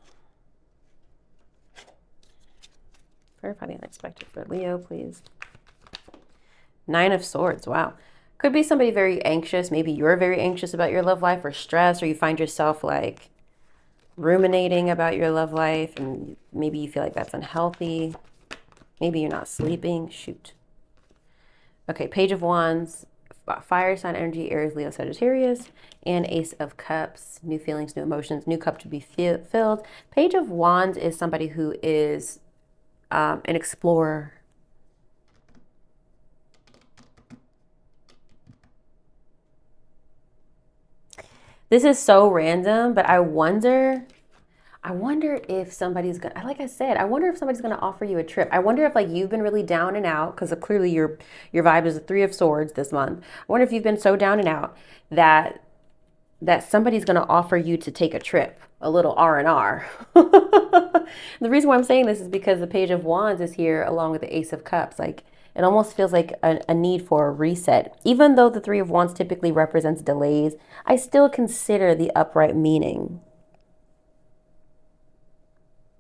Clarify the unexpected for Leo, please. Nine of Swords. Wow. Could be somebody very anxious. Maybe you're very anxious about your love life or stressed, or you find yourself like ruminating about your love life, and maybe you feel like that's unhealthy. Maybe you're not sleeping. Shoot. Okay, Page of Wands, fire sign energy, Aries, Leo, Sagittarius, and Ace of Cups, new feelings, new emotions, new cup to be filled. Page of Wands is somebody who is an explorer. This is so random, but I wonder if somebody's gonna, like I said, I wonder if somebody's gonna offer you a trip. I wonder if like you've been really down and out, because clearly your vibe is the Three of Swords this month. I wonder if you've been so down and out that somebody's gonna offer you to take a trip, a little R&R. The reason why I'm saying this is because the Page of Wands is here along with the Ace of Cups. Like it almost feels like a need for a reset. Even though the Three of Wands typically represents delays, I still consider the upright meaning.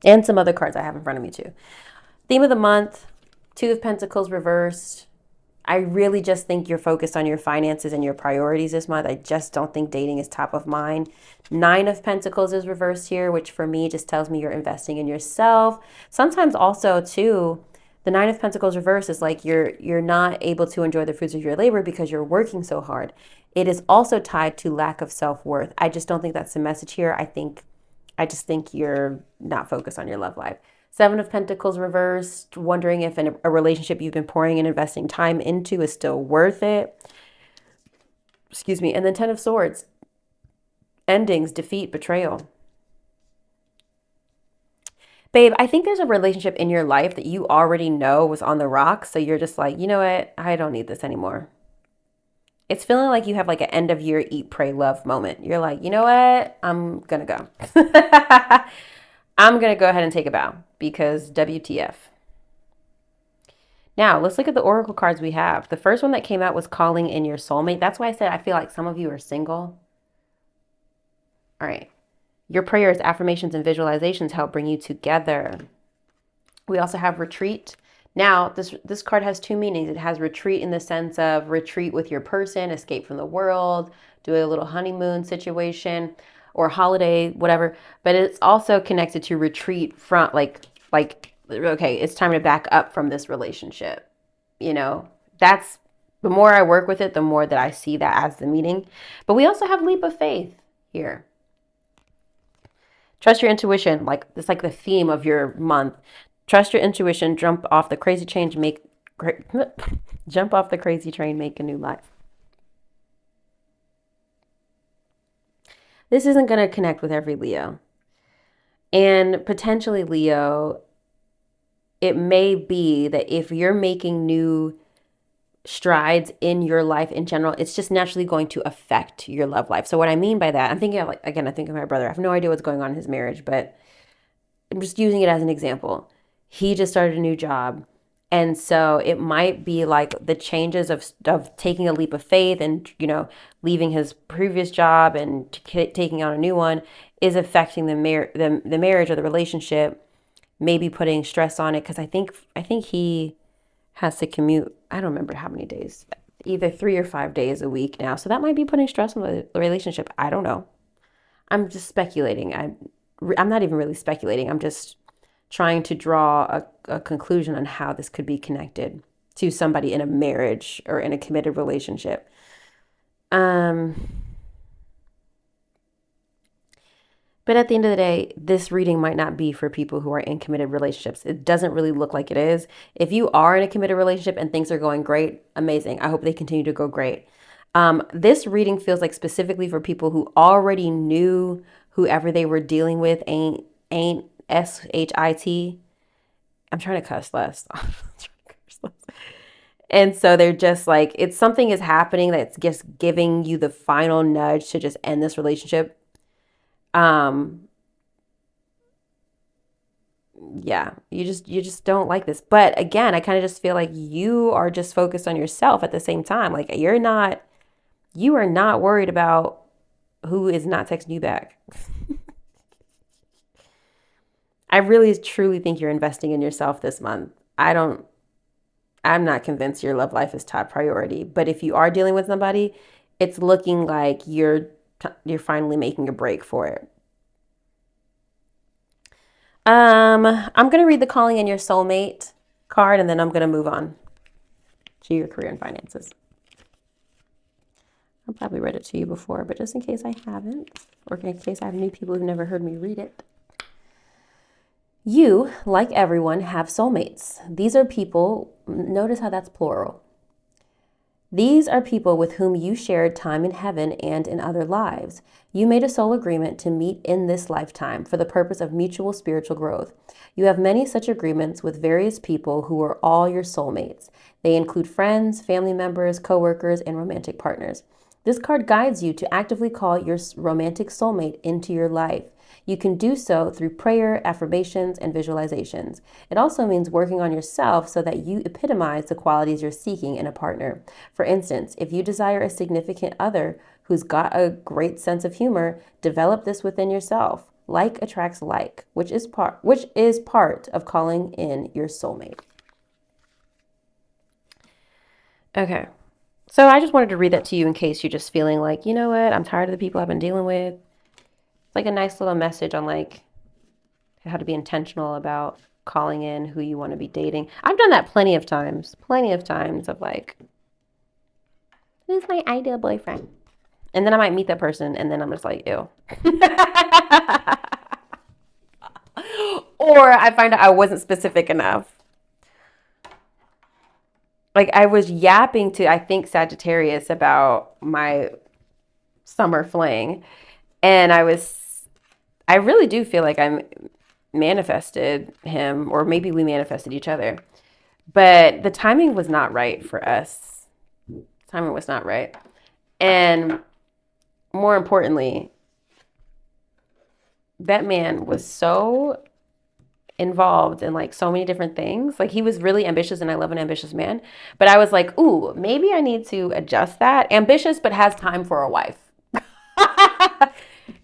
And some other cards I have in front of me too. Theme of the month, Two of Pentacles reversed. I really just think you're focused on your finances and your priorities this month. I just don't think dating is top of mind. Nine of Pentacles is reversed here, which for me just tells me you're investing in yourself. Sometimes also too, the Nine of Pentacles reversed is like you're not able to enjoy the fruits of your labor because you're working so hard. It is also tied to lack of self-worth. I just don't think that's the message here. I just think you're not focused on your love life. Seven of Pentacles reversed, wondering if a relationship you've been pouring and investing time into is still worth it. Excuse me. And then Ten of Swords, endings, defeat, betrayal. Babe, I think there's a relationship in your life that you already know was on the rocks. So you're just like, you know what? I don't need this anymore. It's feeling like you have like an end of year eat, pray, love moment. You're like, you know what? I'm going to go. I'm going to go ahead and take a bow because WTF. Now, let's look at the oracle cards we have. The first one that came out was calling in your soulmate. That's why I said I feel like some of you are single. All right. Your prayers, affirmations, and visualizations help bring you together. We also have retreat. Now, this card has two meanings. It has retreat in the sense of retreat with your person, escape from the world, do a little honeymoon situation or holiday, whatever. But it's also connected to retreat from like, okay, it's time to back up from this relationship. You know, that's the more I work with it, the more that I see that as the meaning. But we also have leap of faith here. Trust your intuition. Like it's like the theme of your month. Trust your intuition, jump off the crazy train, make a new life. This isn't going to connect with every Leo. And potentially Leo, it may be that if you're making new strides in your life in general, it's just naturally going to affect your love life. So what I mean by that, I'm thinking of I think of my brother. I have no idea what's going on in his marriage, but I'm just using it as an example. He just started a new job. And so it might be like the changes of taking a leap of faith and, you know, leaving his previous job and taking on a new one is affecting the marriage or the relationship, maybe putting stress on it. Because I think he has to commute, I don't remember how many days, either 3 or 5 days a week now. So that might be putting stress on the relationship. I don't know. I'm just speculating. I'm not even really speculating. I'm just trying to draw a conclusion on how this could be connected to somebody in a marriage or in a committed relationship. But at the end of the day, this reading might not be for people who are in committed relationships. It doesn't really look like it is. If you are in a committed relationship and things are going great, amazing. I hope they continue to go great. This reading feels like specifically for people who already knew whoever they were dealing with ain't SHIT. I'm trying to cuss less. And so they're just like, it's something is happening that's just giving you the final nudge to just end this relationship. Yeah, you just don't like this. But again, I kind of just feel like you are just focused on yourself at the same time. Like you are not worried about who is not texting you back. I really truly think you're investing in yourself this month. I'm not convinced your love life is top priority, but if you are dealing with somebody, it's looking like you're finally making a break for it. I'm going to read the calling in your soulmate card, and then I'm going to move on to your career and finances. I probably read it to you before, but just in case I haven't, or in case I have new people who've never heard me read it. You, like everyone, have soulmates. These are people, notice how that's plural. These are people with whom you shared time in heaven and in other lives. You made a soul agreement to meet in this lifetime for the purpose of mutual spiritual growth. You have many such agreements with various people who are all your soulmates. They include friends, family members, coworkers, and romantic partners. This card guides you to actively call your romantic soulmate into your life. You can do so through prayer, affirmations, and visualizations. It also means working on yourself so that you epitomize the qualities you're seeking in a partner. For instance, if you desire a significant other who's got a great sense of humor, develop this within yourself. Like attracts like, which is part of calling in your soulmate. Okay. So I just wanted to read that to you in case you're just feeling like, you know what, I'm tired of the people I've been dealing with. It's like a nice little message on like how to be intentional about calling in who you want to be dating. I've done that plenty of times of like, who's my ideal boyfriend? And then I might meet that person and then I'm just like, ew. Or I find out I wasn't specific enough. Like I was yapping to, I think, Sagittarius about my summer fling. And I really do feel like I manifested him, or maybe we manifested each other. But the timing was not right for us. Timing was not right. And more importantly, that man was so involved in like so many different things. Like he was really ambitious and I love an ambitious man. But I was like, ooh, maybe I need to adjust that. Ambitious, but has time for a wife.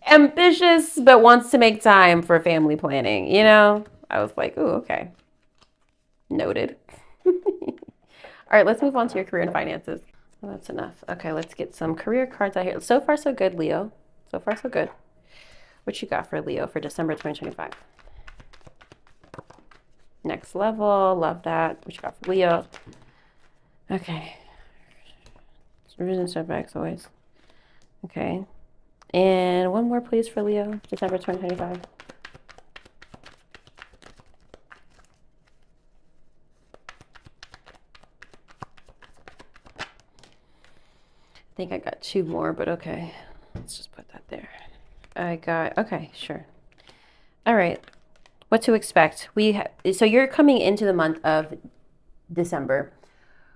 Ambitious, but wants to make time for family planning, you know? I was like, ooh, okay. Noted. All right, let's move on to your career and finances. Well, that's enough. Okay, let's get some career cards out here. So far, so good, Leo. So far, so good. What you got for Leo for December 2025? Next level. Love that. What you got for Leo? Okay. Revision setbacks always. Okay. And one more, please, for Leo, December 2025. I think I got two more, but okay. Let's just put that there. Okay, sure. All right. What to expect? So you're coming into the month of December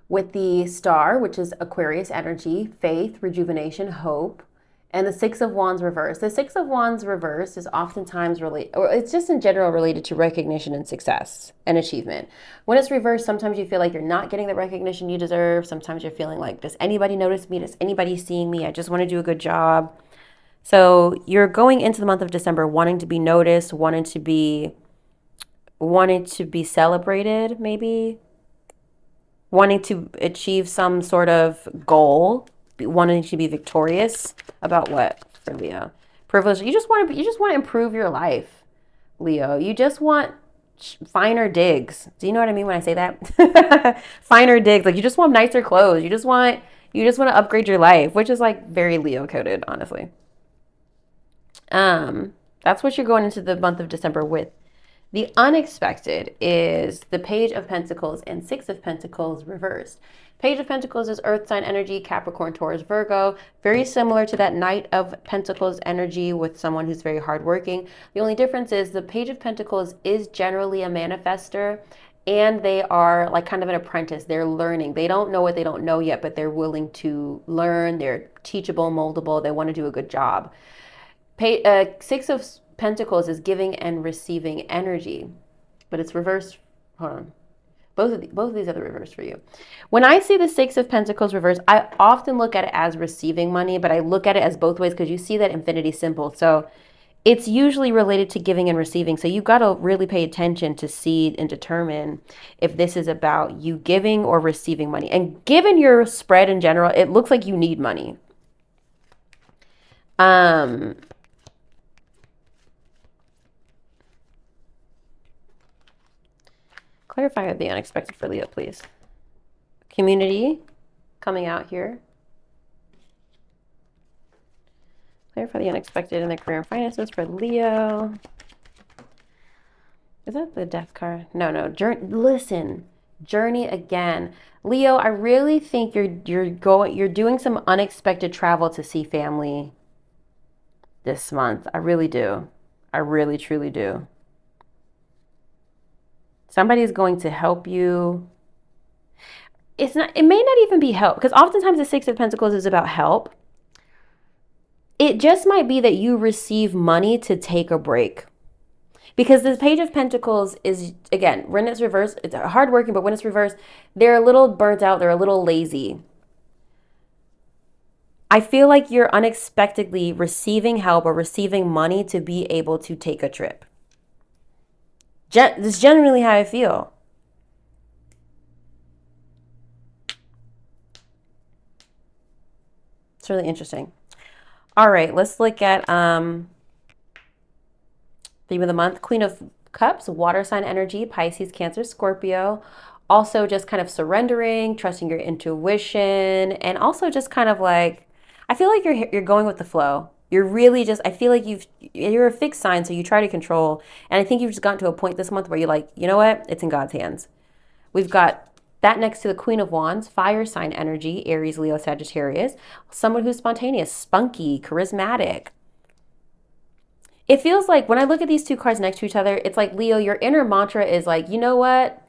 with the star, which is Aquarius energy, faith, rejuvenation, hope, and the Six of Wands reversed. The Six of Wands reversed is oftentimes or it's just in general related to recognition and success and achievement. When it's reversed, sometimes you feel like you're not getting the recognition you deserve. Sometimes you're feeling like, does anybody notice me? Does anybody seeing me? I just want to do a good job. So you're going into the month of December wanting to be noticed, wanting to be celebrated, maybe wanting to achieve some sort of goal, wanting to be victorious about what for Leo? Privilege. You just want to improve your life, Leo. You just want finer digs. Do you know what I mean when I say that? Finer digs. Like you just want nicer clothes. You just want to upgrade your life, which is like very Leo coded, honestly. That's what you're going into the month of December with. The unexpected is the Page of Pentacles and Six of Pentacles reversed. Page of Pentacles is Earth sign energy, Capricorn, Taurus, Virgo. Very similar to that Knight of Pentacles energy with someone who's very hardworking. The only difference is the Page of Pentacles is generally a manifester, and they are like kind of an apprentice. They're learning. They don't know what they don't know yet, but they're willing to learn. They're teachable, moldable. They want to do a good job. Six of Pentacles is giving and receiving energy, but it's reversed. Hold on. Both of these are the reverse for you. When I see the Six of Pentacles reversed, I often look at it as receiving money, but I look at it as both ways because you see that infinity symbol. So it's usually related to giving and receiving. So you got to really pay attention to see and determine if this is about you giving or receiving money. And given your spread in general, it looks like you need money. Clarify the unexpected for Leo, please. Community coming out here. Clarify the unexpected in the career and finances for Leo. Is that the death card? No. Listen, Journey again. Leo, I really think you're doing some unexpected travel to see family this month. I really do. I really truly do. Somebody's going to help you. It may not even be help, because oftentimes the Six of Pentacles is about help. It just might be that you receive money to take a break. Because the Page of Pentacles is, again, when it's reversed, it's hardworking, but when it's reversed, they're a little burnt out, they're a little lazy. I feel like you're unexpectedly receiving help or receiving money to be able to take a trip. This is generally how I feel. It's really interesting. All right, let's look at theme of the month, Queen of Cups, water sign energy, Pisces, Cancer, Scorpio. Also just kind of surrendering, trusting your intuition, and also just kind of like, I feel like you're going with the flow. You're really just, I feel like you're a fixed sign, so you try to control. And I think you've just gotten to a point this month where you're like, you know what? It's in God's hands. We've got that next to the Queen of Wands, fire sign energy, Aries, Leo, Sagittarius. Someone who's spontaneous, spunky, charismatic. It feels like when I look at these two cards next to each other, it's like, Leo, your inner mantra is like, you know what?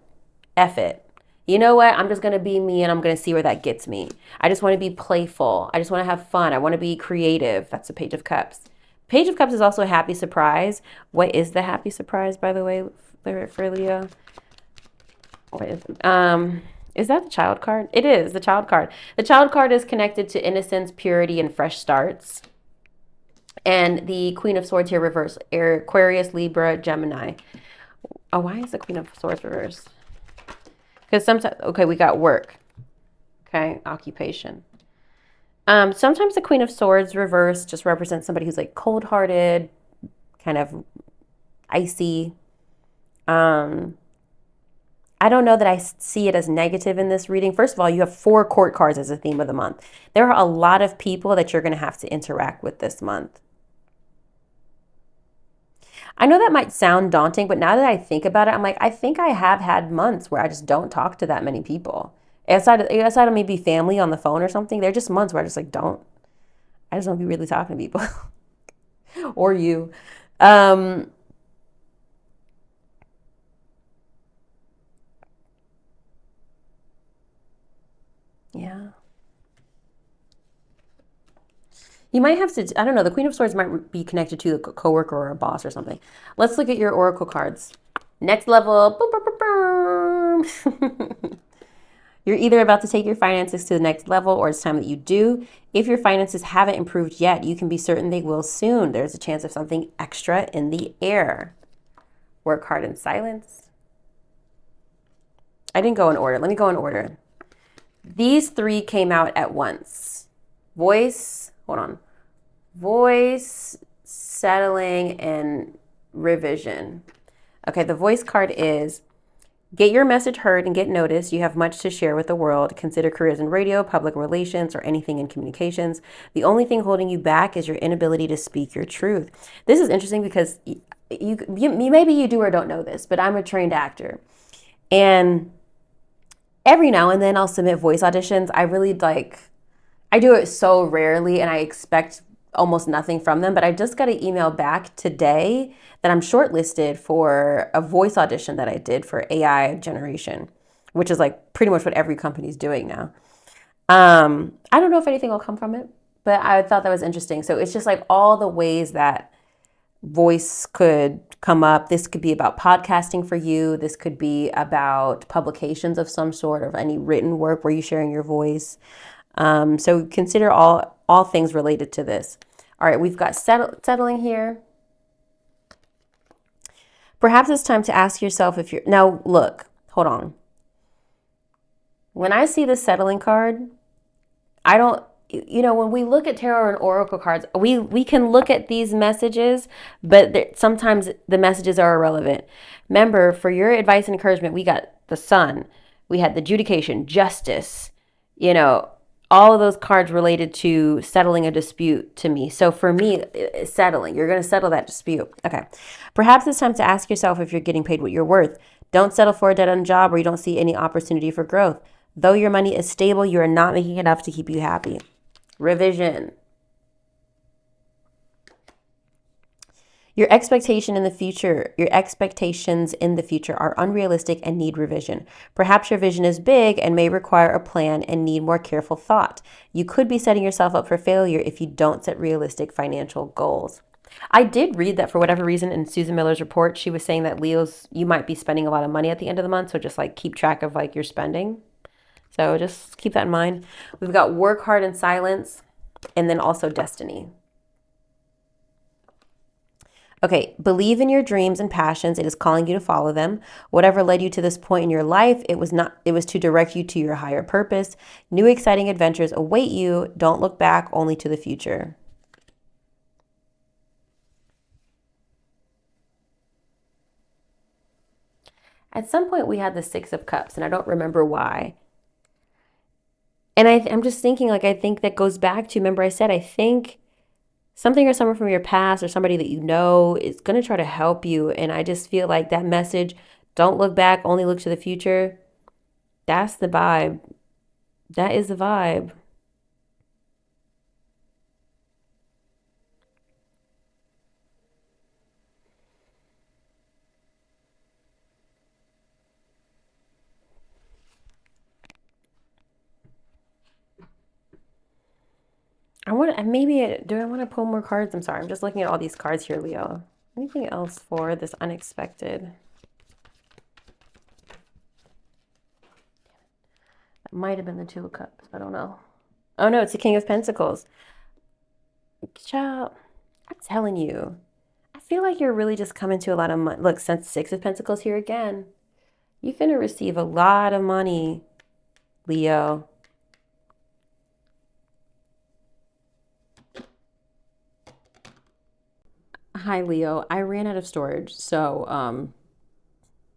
F it. You know what? I'm just going to be me and I'm going to see where that gets me. I just want to be playful. I just want to have fun. I want to be creative. That's the Page of Cups. Page of Cups is also a happy surprise. What is the happy surprise, by the way, for Leo? What is that the Child card? It is the Child card. The Child card is connected to innocence, purity, and fresh starts. And the Queen of Swords here reversed. Aquarius, Libra, Gemini. Oh, why is the Queen of Swords reversed? Because sometimes, okay, we got work. Okay, occupation. Sometimes the Queen of Swords reversed just represents somebody who's like cold-hearted, kind of icy. I don't know that I see it as negative in this reading. First of all, you have 4 court cards as a theme of the month. There are a lot of people that you're going to have to interact with this month. I know that might sound daunting, but now that I think about it, I'm like, I think I have had months where I just don't talk to that many people. Aside of maybe family on the phone or something, they're just months where I just like I just don't be really talking to people. Or you. Yeah. You might have to, I don't know, the Queen of Swords might be connected to a coworker or a boss or something. Let's look at your oracle cards. Next level. Boom, boom, boom, boom. You're either about to take your finances to the next level or it's time that you do. If your finances haven't improved yet, you can be certain they will soon. There's a chance of something extra in the air. Work hard in silence. I didn't go in order. Let me go in order. These 3 came out at once. Voice, settling, and revision. Okay, the voice card is, get your message heard and get noticed. You have much to share with the world. Consider careers in radio, public relations, or anything in communications. The only thing holding you back is your inability to speak your truth. This is interesting because maybe you do or don't know this, but I'm a trained actor. And every now and then I'll submit voice auditions. I do it so rarely and I expect almost nothing from them, but I just got an email back today that I'm shortlisted for a voice audition that I did for AI generation, which is like pretty much what every company's doing now. I don't know if anything will come from it, but I thought that was interesting. So it's just like all the ways that voice could come up. This could be about podcasting for you. This could be about publications of some sort, or any written work where you're sharing your voice. So consider all things related to this. All right, we've got settling here. Perhaps it's time to ask yourself if you're, now look, hold on. When I see the settling card, when we look at tarot and oracle cards, we can look at these messages, but sometimes the messages are irrelevant. Remember, for your advice and encouragement, we got the Sun, we had the adjudication, justice, all of those cards related to settling a dispute to me. So for me, settling, you're going to settle that dispute. Okay. Perhaps it's time to ask yourself if you're getting paid what you're worth. Don't settle for a dead-end job where you don't see any opportunity for growth. Though your money is stable, you are not making enough to keep you happy. Revision. Your expectations in the future are unrealistic and need revision. Perhaps your vision is big and may require a plan and need more careful thought. You could be setting yourself up for failure if you don't set realistic financial goals. I did read that for whatever reason in Susan Miller's report, she was saying that Leos, you might be spending a lot of money at the end of the month. So just like keep track of like your spending. So just keep that in mind. We've got work hard in silence and then also destiny. Okay, believe in your dreams and passions. It is calling you to follow them. Whatever led you to this point in your life, it was to direct you to your higher purpose. New exciting adventures await you. Don't look back, only to the future. At some point we had the Six of Cups and I don't remember why. And I'm just thinking, like, I think that goes back to, remember I said, I think something or someone from your past or somebody that you know is going to try to help you. And I just feel like that message, don't look back, only look to the future. That's the vibe. That is the vibe. Do I want to pull more cards? I'm sorry. I'm just looking at all these cards here, Leo. Anything else for this unexpected? That might have been the Two of Cups. I don't know. Oh, no, it's the King of Pentacles. Child, I'm telling you, I feel like you're really just coming to a lot of money. Look, since Six of Pentacles here again, you're going to receive a lot of money, Leo. Hi, Leo. I ran out of storage, so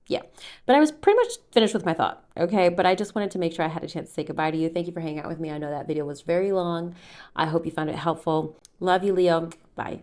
yeah. But I was pretty much finished with my thought, okay? But I just wanted to make sure I had a chance to say goodbye to you. Thank you for hanging out with me. I know that video was very long. I hope you found it helpful. Love you, Leo. Bye.